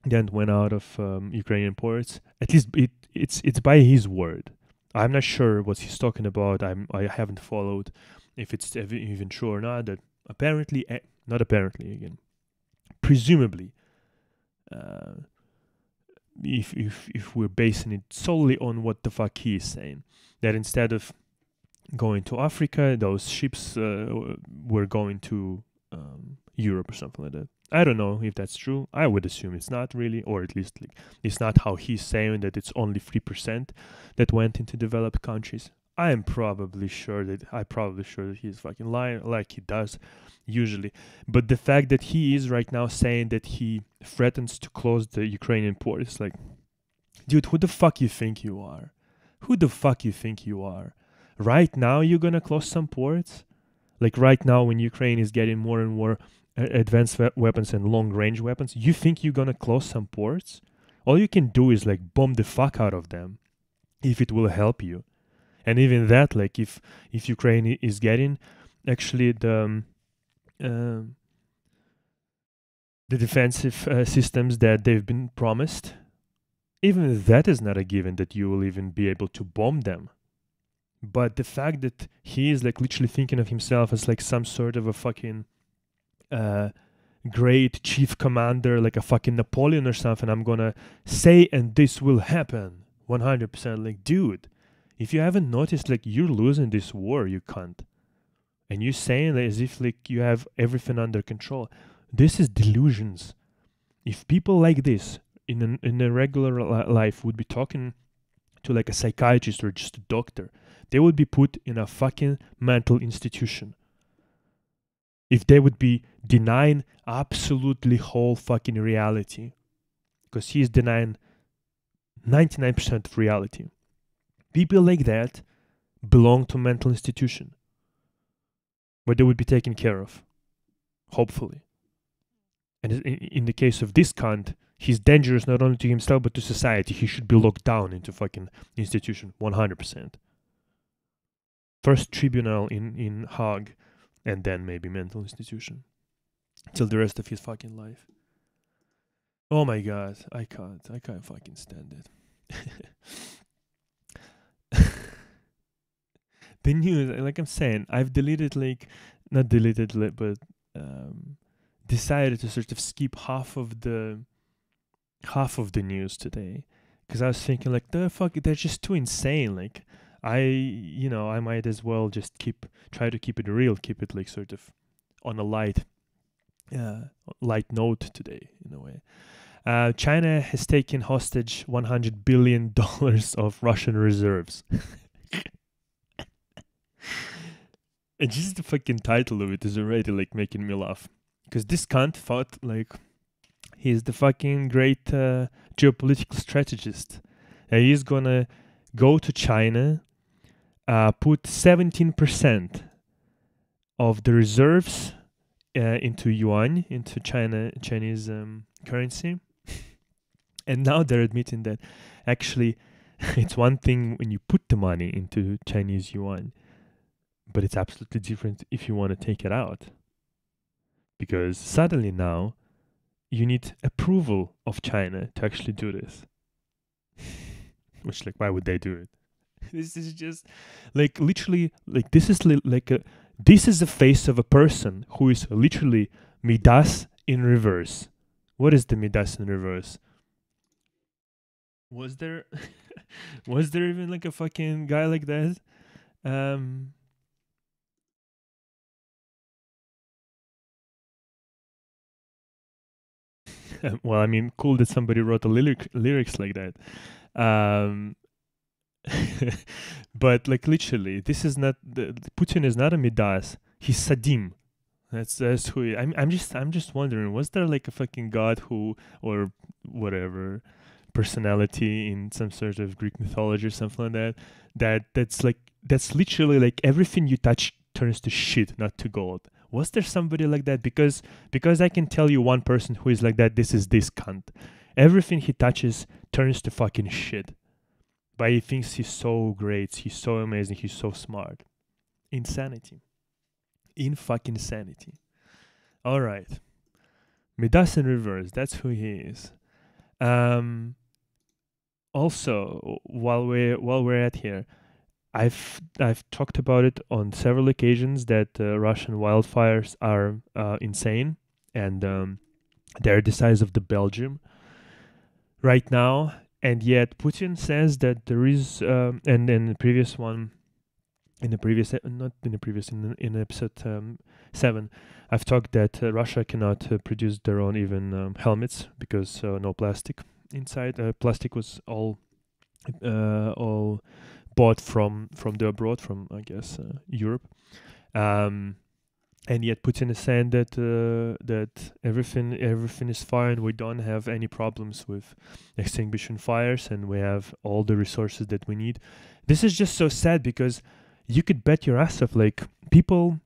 then went out of Ukrainian ports. At least it's by his word. I'm not sure what he's talking about. I haven't followed if it's even true or not. That apparently, not apparently again, presumably, if we're basing it solely on what the fuck he is saying, that instead of going to Africa, those ships were going to Europe or something like that. I don't know if that's true. I would assume it's not really, or at least like it's not how he's saying that it's only 3% that went into developed countries. I'm probably sure that he's fucking lying, like he does usually. But the fact that he is right now saying that he threatens to close the Ukrainian port, it's like, dude, who the fuck you think you are? Who the fuck you think you are? Right now you're gonna close some ports? Like right now when Ukraine is getting more and more advanced weapons and long-range weapons, you think you're gonna close some ports? All you can do is like bomb the fuck out of them, if it will help you. And even that, like if Ukraine is getting actually the defensive systems that they've been promised, even that is not a given that you will even be able to bomb them. But the fact that he is like literally thinking of himself as like some sort of a fucking great chief commander, like a fucking Napoleon or something, I'm gonna say and this will happen 100%. Like, dude, If you haven't noticed, like, you're losing this war, you cunt. And you're saying that as if like you have everything under control. This is delusions. If people like this in a regular life would be talking to like a psychiatrist or just a doctor, they would be put in a fucking mental institution. If they would be denying absolutely whole fucking reality, because he is denying 99% of reality. People like that belong to mental institution where they would be taken care of, hopefully. And in the case of this cunt, he's dangerous not only to himself but to society. He should be locked down into fucking institution 100%. First tribunal in Hague, and then maybe mental institution till the rest of his fucking life. Oh my god, I can't fucking stand it. The news, like I'm saying, I've deleted not deleted, but decided to sort of skip half of the news today, because I was thinking like, the fuck, they're just too insane. Like, I might as well just try to keep it real, keep it like sort of on a light note today in a way. China has taken hostage $100 billion of Russian reserves. And just the fucking title of it is already like making me laugh, because this cunt thought like he's the fucking great geopolitical strategist. He's gonna go to China, put 17% of the reserves into yuan, into Chinese currency. And now they're admitting that actually it's one thing when you put the money into Chinese yuan, but it's absolutely different if you want to take it out. Because suddenly now you need approval of China to actually do this. Which, like, why would they do it? This is just like literally like this is this is the face of a person who is literally Midas in reverse. What is the Midas in reverse? Was there even like a fucking guy like that? Well, I mean, cool that somebody wrote a lyrics like that. But like literally, this is not Putin is not a Midas. He's Sadim. That's who he, I'm just wondering, was there like a fucking god who, or whatever personality in some sort of Greek mythology or something like that's literally like everything you touch turns to shit, not to gold. Was there somebody like that? Because I can tell you one person who is like that. This is this cunt. Everything he touches turns to fucking shit. But he thinks he's so great, he's so amazing, he's so smart. Insanity. In fucking sanity. All right. Midas in reverse. That's who he is. Also, while we're at here, I've talked about it on several occasions that Russian wildfires are insane, and they're the size of the Belgium right now. And yet Putin says that there is, and in the previous one, in episode 7, I've talked that Russia cannot produce their own even helmets because no plastic inside. Plastic was all bought from the abroad, from I guess Europe. And yet Putin is saying that that everything is fine. We don't have any problems with extinguishing fires, and we have all the resources that we need. This is just so sad, because you could bet your ass off, like, people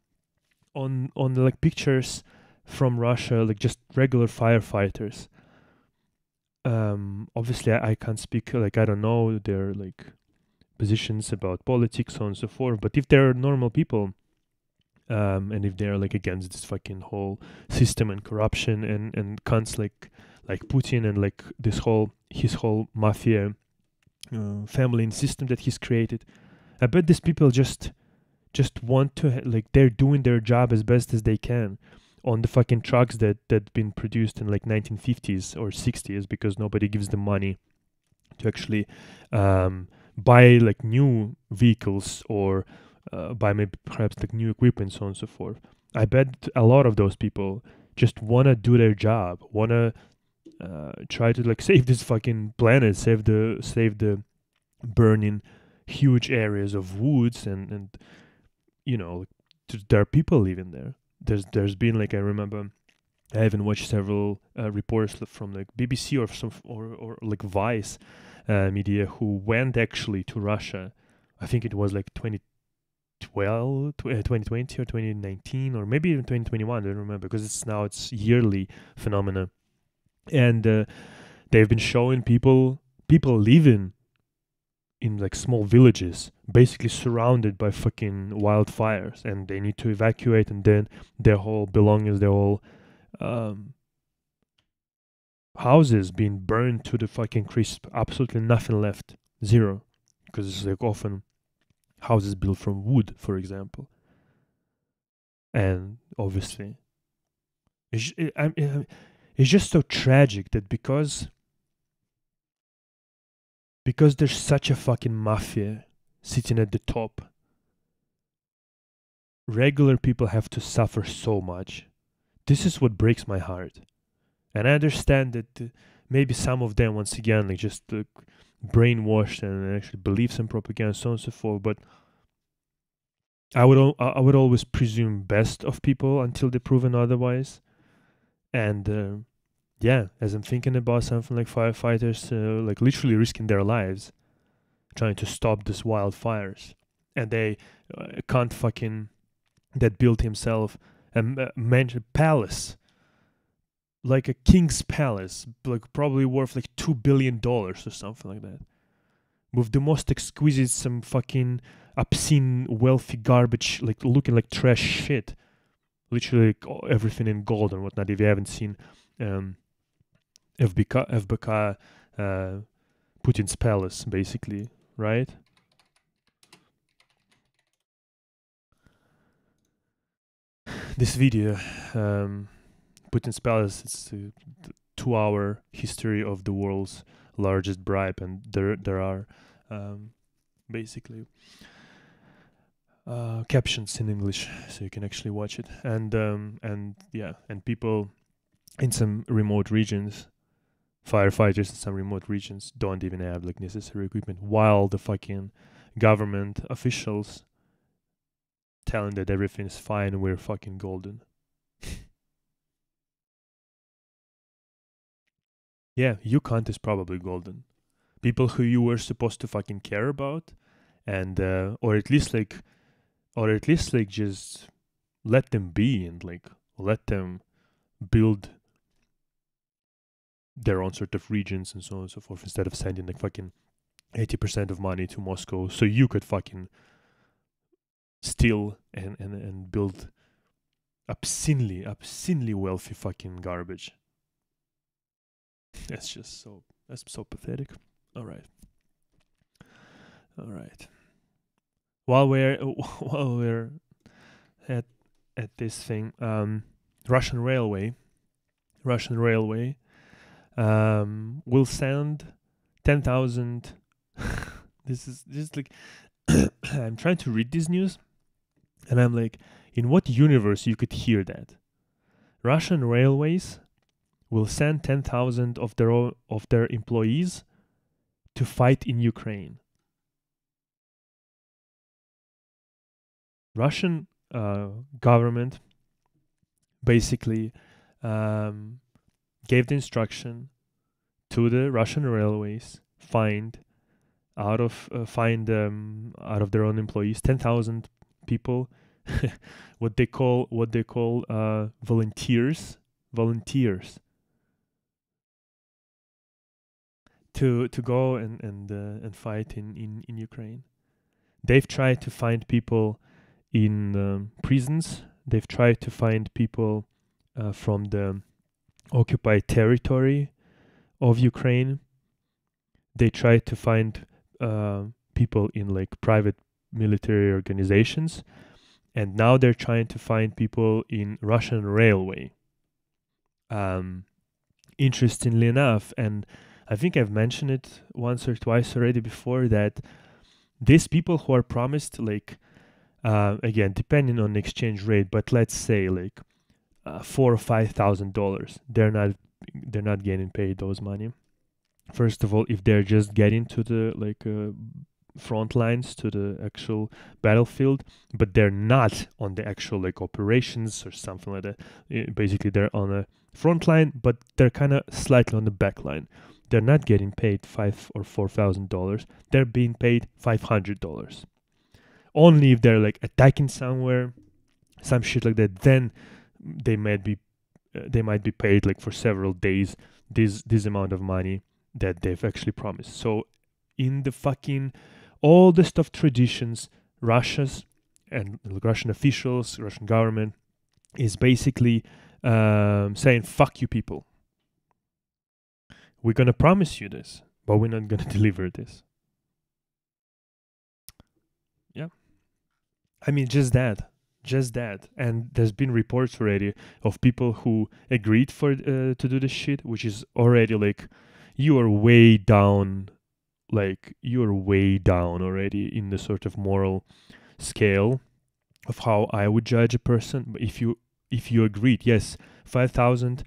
on like pictures from Russia, like just regular firefighters. Obviously I can't speak, like, I don't know their like positions about politics, so on and so forth. But if they're normal people, and if they're like against this fucking whole system and corruption and cunts like Putin and like his whole mafia family and system that he's created, I bet these people just want to like, they're doing their job as best as they can on the fucking trucks that been produced in like 1950s or 60s, because nobody gives them money to actually buy like new vehicles or buy maybe perhaps like new equipment, so on and so forth. I bet a lot of those people just wanna do their job, wanna try to like save this fucking planet, save the burning huge areas of woods, and you know, like, there are people living there. There's been like, I remember I even watched several reports from like BBC or some or like Vice media who went actually to Russia. I think it was like 2020 or 2019 or maybe even 2021. I don't remember because it's yearly phenomena, and they've been showing people living in like small villages, basically surrounded by fucking wildfires, and they need to evacuate, and then their whole belongings, their whole houses being burned to the fucking crisp, absolutely nothing left, zero, because it's like often houses built from wood, for example, and obviously it's just so tragic that because there's such a fucking mafia sitting at the top, regular people have to suffer so much. This is what breaks my heart. And I understand that maybe some of them, once again, like just brainwashed and actually believe some propaganda, so on and so forth. But I would always presume best of people until they're proven otherwise. And yeah, as I'm thinking about something like firefighters, like literally risking their lives trying to stop these wildfires, and they can't fucking that built himself a palace, like a king's palace, like probably worth like $2 billion or something like that, with the most exquisite, some fucking obscene, wealthy garbage, like looking like trash shit, literally like everything in gold and whatnot. If you haven't seen FBK Putin's palace, basically, right? This video, Putin's palace, it's a 2-hour history of the world's largest bribe, and there are basically captions in English, so you can actually watch it. And yeah, and people in some remote regions, firefighters in some remote regions, don't even have like necessary equipment, while the fucking government officials telling that everything's fine, we're fucking golden. Yeah, your cunt is probably golden. People who you were supposed to fucking care about, and or at least like just let them be, and like let them build their own sort of regions and so on and so forth, instead of sending like fucking 80% of money to Moscow so you could fucking steal and build obscenely wealthy fucking garbage. That's so pathetic. All right. While we're at this thing, Russian railway will send 10,000. This is like I'm trying to read this news, and I'm like, in what universe you could hear that? Russian railways will send 10,000 of their employees to fight in Ukraine. Russian government basically gave the instruction to the Russian railways, find out of their own employees 10,000 people, what they call volunteers to go and fight in Ukraine. They've tried to find people in prisons. They've tried to find people from the occupied territory of Ukraine. They tried to find people in like private military organizations, and now they're trying to find people in Russian railway. Interestingly enough, and I think I've mentioned it once or twice already before, that these people who are promised, like, again, depending on the exchange rate, but let's say like $4,000 or $5,000, they're not getting paid those money. First of all, if they're just getting to the front lines, to the actual battlefield, but they're not on the actual like operations or something like that. Basically, they're on a front line, but they're kind of slightly on the back line. They're not getting paid $5,000 or $4,000. They're being paid $500. Only if they're like attacking somewhere, some shit like that, then they might be paid like for several days this amount of money that they've actually promised. So in the fucking oldest of traditions, Russia's and Russian officials, Russian government is basically saying, fuck you people. We're going to promise you this, but we're not going to deliver this. Yeah. I mean, just that. And there's been reports already of people who agreed to do this shit, which is already like, you are way down already in the sort of moral scale of how I would judge a person. But if you agreed, yes, 5,000,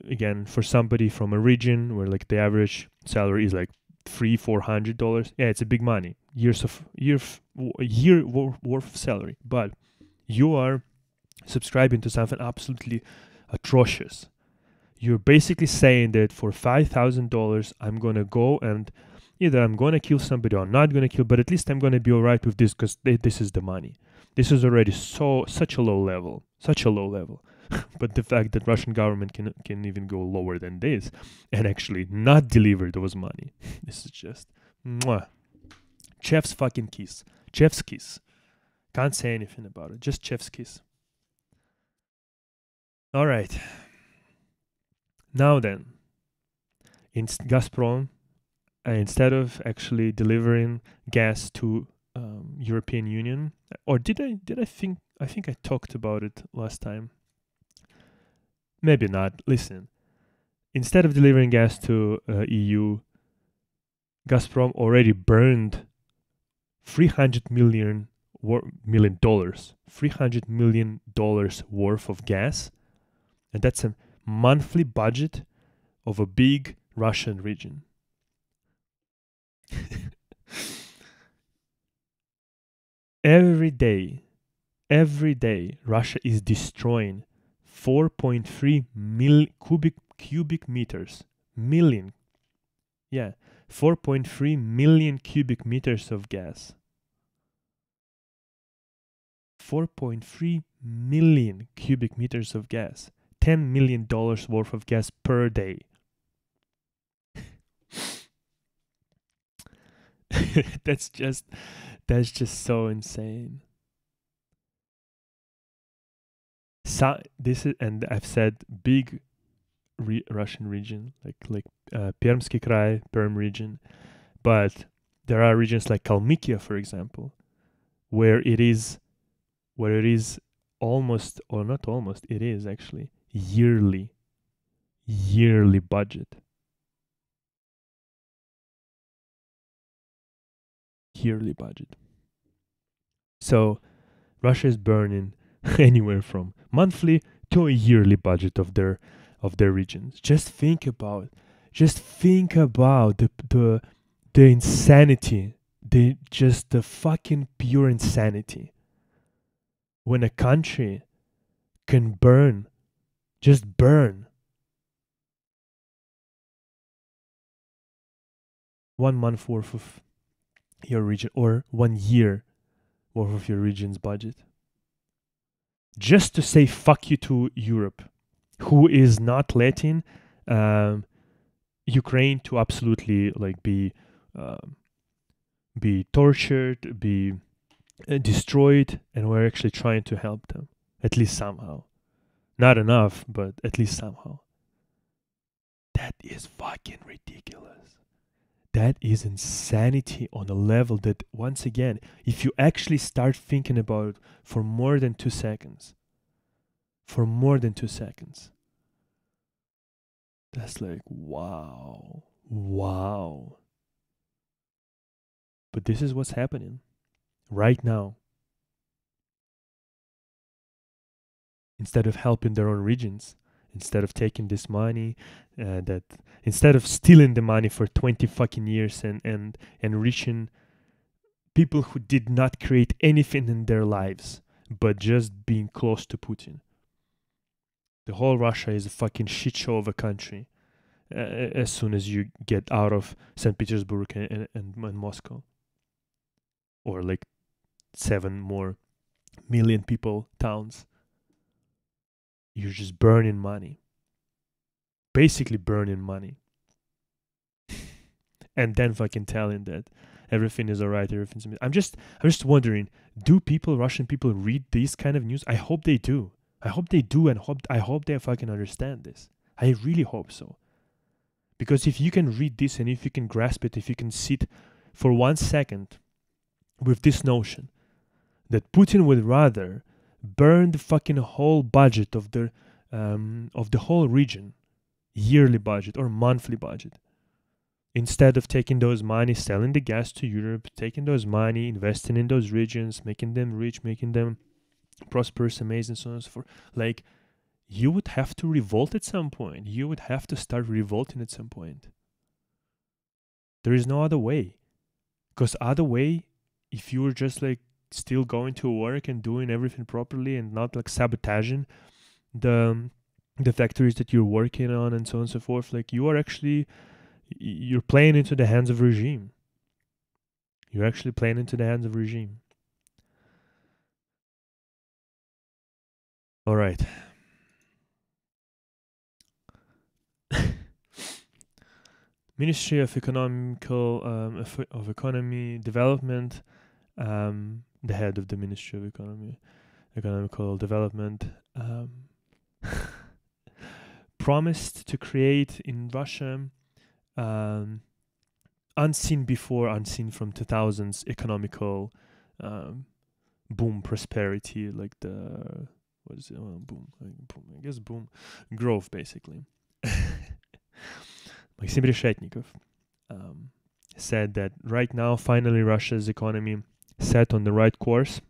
again, for somebody from a region where like the average salary is like $300-$400, yeah, it's a big money, a year worth of salary. But you are subscribing to something absolutely atrocious. You're basically saying that for $5,000, I'm gonna go and either I'm gonna kill somebody or I'm not gonna kill, but at least I'm gonna be alright with this because this is the money. This is already such a low level. But the fact that Russian government can even go lower than this and actually not deliver those money, this is just mwah. Chef's fucking kiss. Chef's kiss. Can't say anything about it. Just chef's kiss. All right. Now then, Gazprom, instead of actually delivering gas to European Union, or did I think I talked about it last time. Maybe not. Listen, instead of delivering gas to EU, Gazprom already burned $300 million worth of gas, and that's a monthly budget of a big Russian region. Every day, Russia is destroying 4.3 million cubic meters. 4.3 million cubic meters of gas. 4.3 million cubic meters of gas. $10 million worth of gas per day. That's just so insane. So this is, and I've said big Russian region, like Permsky Krai, Perm region, but there are regions like Kalmykia, for example, where it is almost, or not almost, it is actually yearly budget. Yearly budget. So Russia is burning anywhere from monthly to a yearly budget of their regions. Just think about the insanity, the fucking pure insanity. When a country can burn 1 month worth of your region, or 1 year worth of your region's budget, just to say fuck you to Europe, who is not letting Ukraine to absolutely like be tortured, be destroyed, and we're actually trying to help them, at least somehow. Not enough, but at least somehow. That is fucking ridiculous. That is insanity on a level that, once again, if you actually start thinking about it for more than 2 seconds, That's like, wow. Wow. But this is what's happening right now. Instead of helping their own regions, instead of taking this money, instead of stealing the money for 20 fucking years and enriching people who did not create anything in their lives, but just being close to Putin. The whole Russia is a fucking shit show of a country as soon as you get out of St. Petersburg and Moscow. Or like 7 more million people towns. You're just burning money. Basically burning money. And then fucking telling that everything is alright, everything's amazing. I'm just wondering, do Russian people read these kind of news? I hope they do. I hope they do, and I hope they fucking understand this. I really hope so. Because if you can read this and if you can grasp it, if you can sit for 1 second with this notion that Putin would rather burn the fucking whole budget of the whole region, yearly budget or monthly budget, instead of taking those money, selling the gas to Europe, taking those money, investing in those regions, making them rich, making them prosperous, amazing, so on and so forth. Like, you would have to revolt at some point. You would have to start revolting at some point. There is no other way. Because other way, if you were just like still going to work and doing everything properly and not like sabotaging the factories that you're working on and so on and so forth, like you're playing into the hands of regime. You're actually playing into the hands of regime. All right. Ministry of Economy Development, the head of the Ministry of Economical Development, promised to create in Russia unseen from 2000s economical boom, prosperity, like the boom, I guess boom, growth basically. Maxim Reshetnikov said that right now, finally, Russia's economy set on the right course.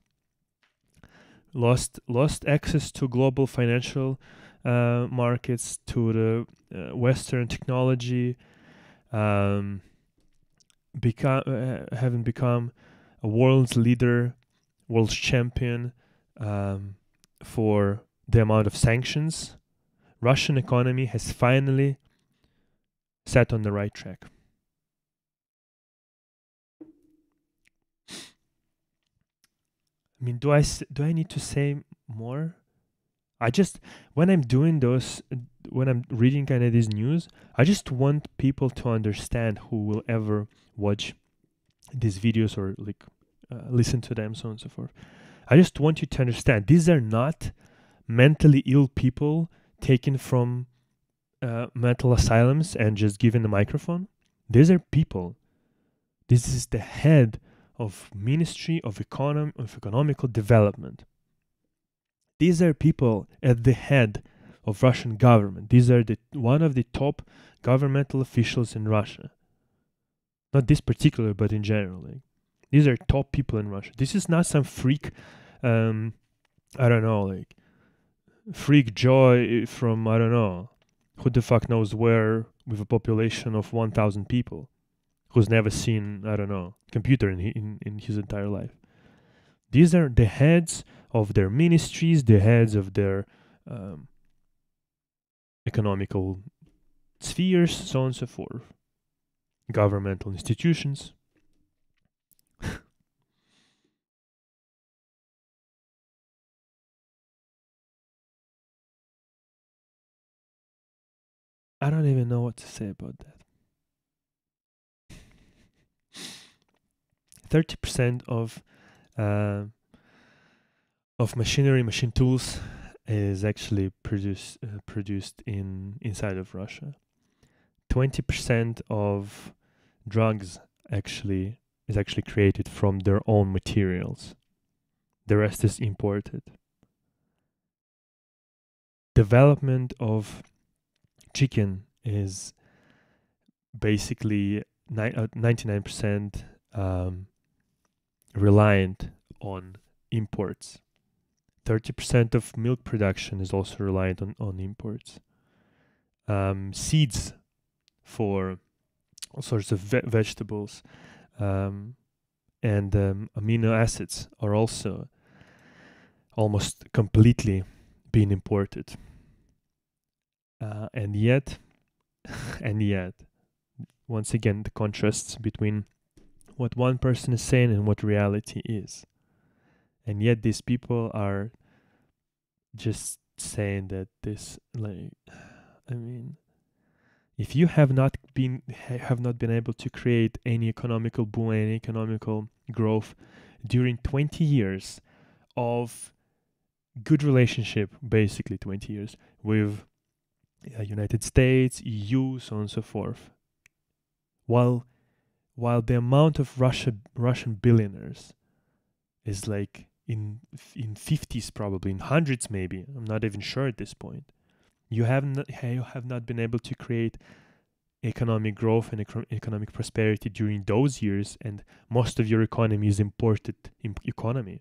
Lost access to global financial markets, to the Western technology, having become a world's leader, world's champion for the amount of sanctions. Russian economy has finally set on the right track. I mean, do I need to say more? When I'm reading kind of this news, I just want people to understand, who will ever watch these videos or like listen to them, so on and so forth. I just want you to understand, these are not mentally ill people taken from mental asylums and just given a microphone. These are people. This is the head of Ministry of Economical Development. These are people at the head of Russian government. These are one of the top governmental officials in Russia. Not this particular, but in general. Like, these are top people in Russia. This is not some freak, I don't know, like freak joy from, I don't know, who the fuck knows where, with a population of 1,000 people, who's never seen, I don't know, computer in his entire life. These are the heads of their ministries, the heads of their economical spheres, so on and so forth. Governmental institutions. I don't even know what to say about that. 30% of machine tools is actually produced inside of Russia. 20% of drugs is actually created from their own materials. The rest is imported. Development of chicken is basically 99% reliant on imports. 30% of milk production is also reliant on imports. Seeds for all sorts of vegetables and amino acids are also almost completely being imported. And yet, once again, the contrasts between what one person is saying and what reality is. And yet these people are just saying that this, like, I mean, if you have not been able to create any economical boom, any economical growth during 20 years of good relationship, basically 20 years with United States, EU, so on and so forth, while the amount of Russian billionaires is like in 50s, probably in hundreds, maybe, I'm not even sure at this point, you have not been able to create economic growth and economic prosperity during those years, and most of your economy is imported economy.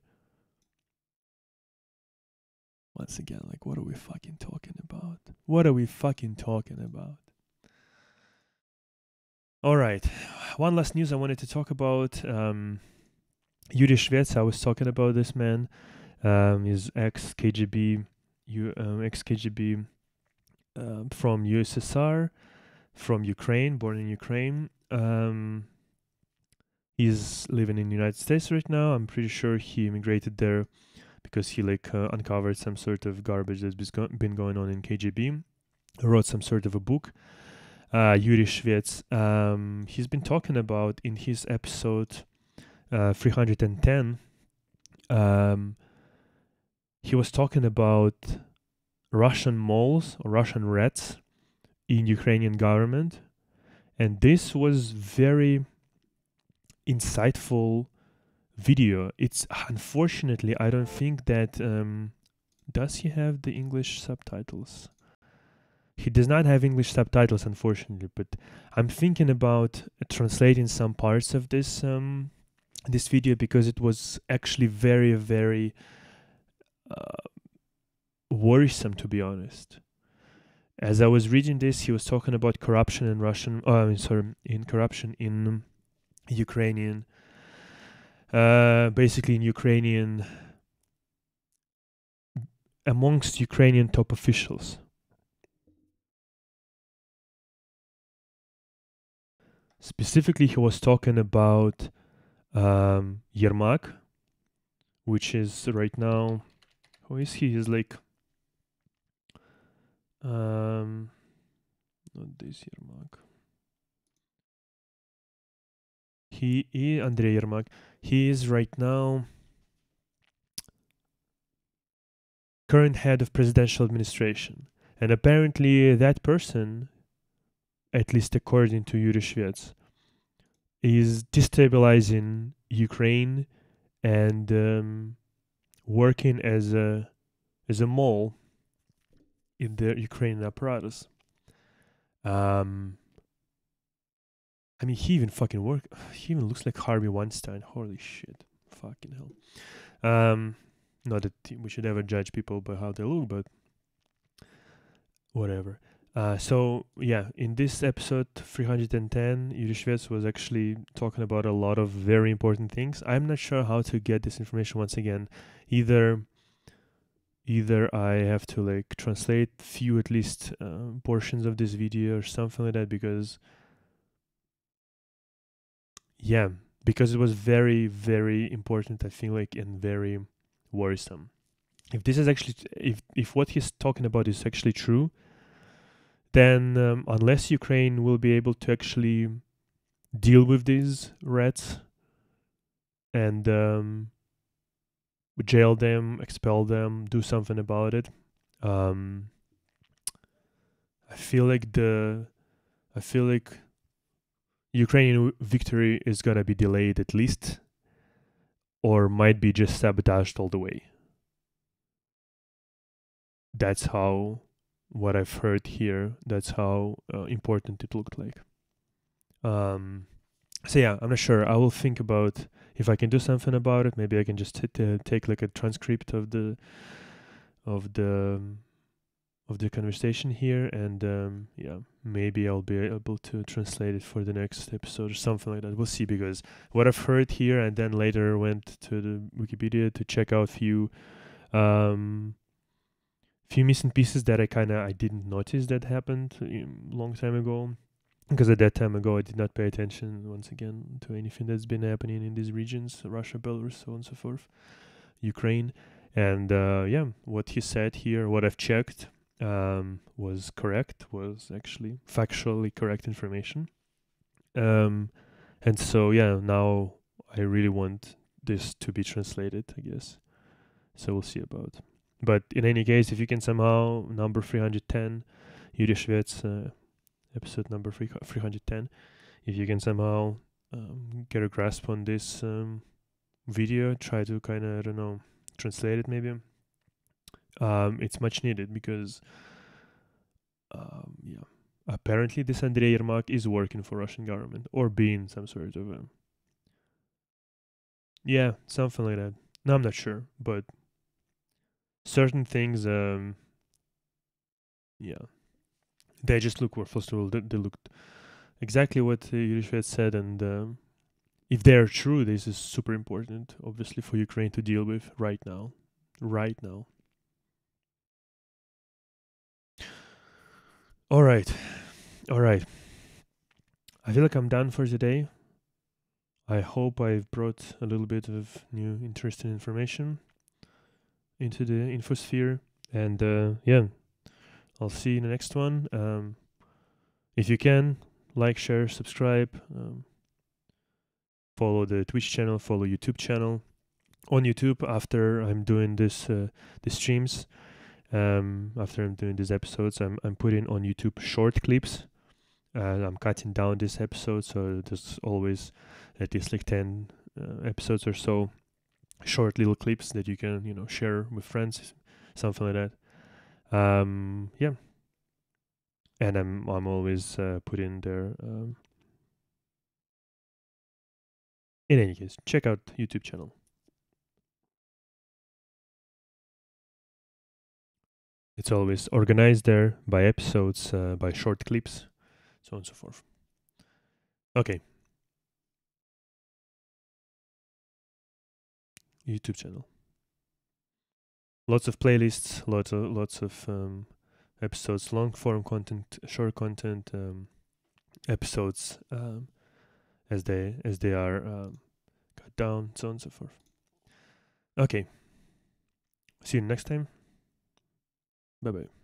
Once again, like, what are we fucking talking about? What are we fucking talking about? All right, one last news I wanted to talk about. Yuri Shvets, I was talking about this man. He's ex-KGB from USSR, from Ukraine, born in Ukraine. He's living in the United States right now. I'm pretty sure he immigrated there because he uncovered some sort of garbage that's been going on in KGB. Wrote some sort of a book. Yuri Shvets, he's been talking about in his episode 310. He was talking about Russian moles or Russian rats in Ukrainian government, and this was very insightful video. It's unfortunately, I don't think that does he have the English subtitles? He does not have English subtitles, unfortunately, but I'm thinking about translating some parts of this this video, because it was actually very, very worrisome, to be honest. As I was reading this, he was talking about corruption in corruption in Ukrainian, basically in Ukrainian, amongst Ukrainian top officials. Specifically, he was talking about Yermak, which is right now, who is he? He's like, not this Yermak. He is Andrei Yermak. He is right now current head of presidential administration. And apparently that person, at least according to Yuri Shvets, is destabilizing Ukraine and working as a mole in the Ukrainian apparatus. I mean, he even looks like Harvey Weinstein. Holy shit. Fucking hell. Not that we should ever judge people by how they look, but whatever. So yeah, in this episode 310, Yuri Shvets was actually talking about a lot of very important things. I'm not sure how to get this information. Once again, either I have to translate few at least portions of this video or something like that, because it was very, very important, I think, and very worrisome. If this is actually, if what he's talking about is actually true, then unless Ukraine will be able to actually deal with these rats and jail them, expel them, do something about it, I feel like Ukrainian victory is gonna be delayed at least, or might be just sabotaged all the way. That's how what I've heard here, that's how important it looked like. So yeah, I'm not sure. I will think about if I can do something about it. Maybe I can just take like a transcript of the conversation here, and yeah, maybe I'll be able to translate it for the next episode or something like that. We'll see, because what I've heard here, and then later went to the Wikipedia to check out few missing pieces that I didn't notice that happened a long time ago, because at that time ago I did not pay attention once again to anything that's been happening in these regions, Russia, Belarus, so on and so forth, Ukraine. And yeah, what he said here, what I've checked, was correct, was actually factually correct information. And so yeah, now I really want this to be translated, I guess. So we'll see about. But in any case, if you can somehow, number 310, Yuri Shvets, episode number 310, if you can somehow get a grasp on this video, try to kind of, I don't know, translate it maybe. It's much needed, because yeah, apparently this Andrei Yermak is working for Russian government, or being some sort of yeah, something like that. No, I'm not sure, but certain things, yeah, they just look worth. First of all, they looked exactly what Yuri Shvets said, and if they're true, this is super important, obviously, for Ukraine to deal with right now. Right now. All right. All right. I feel like I'm done for today. I hope I've brought a little bit of new interesting information into the infosphere. And yeah, I'll see you in the next one. If you can, like, share, subscribe, follow the Twitch channel, follow YouTube channel. On YouTube, after I'm doing this the streams, after I'm doing these episodes, I'm putting on YouTube short clips. I'm cutting down this episode, so there's always at least like 10 episodes or so, short little clips that you can share with friends, something like that. Yeah, and I'm always putting there. In any case, check out YouTube channel. It's always organized there by episodes, by short clips, so on and so forth. Okay. YouTube channel. Lots of playlists, lots of episodes, long form content, short content, episodes as they are cut down, so on and so forth. Okay. See you next time. Bye bye.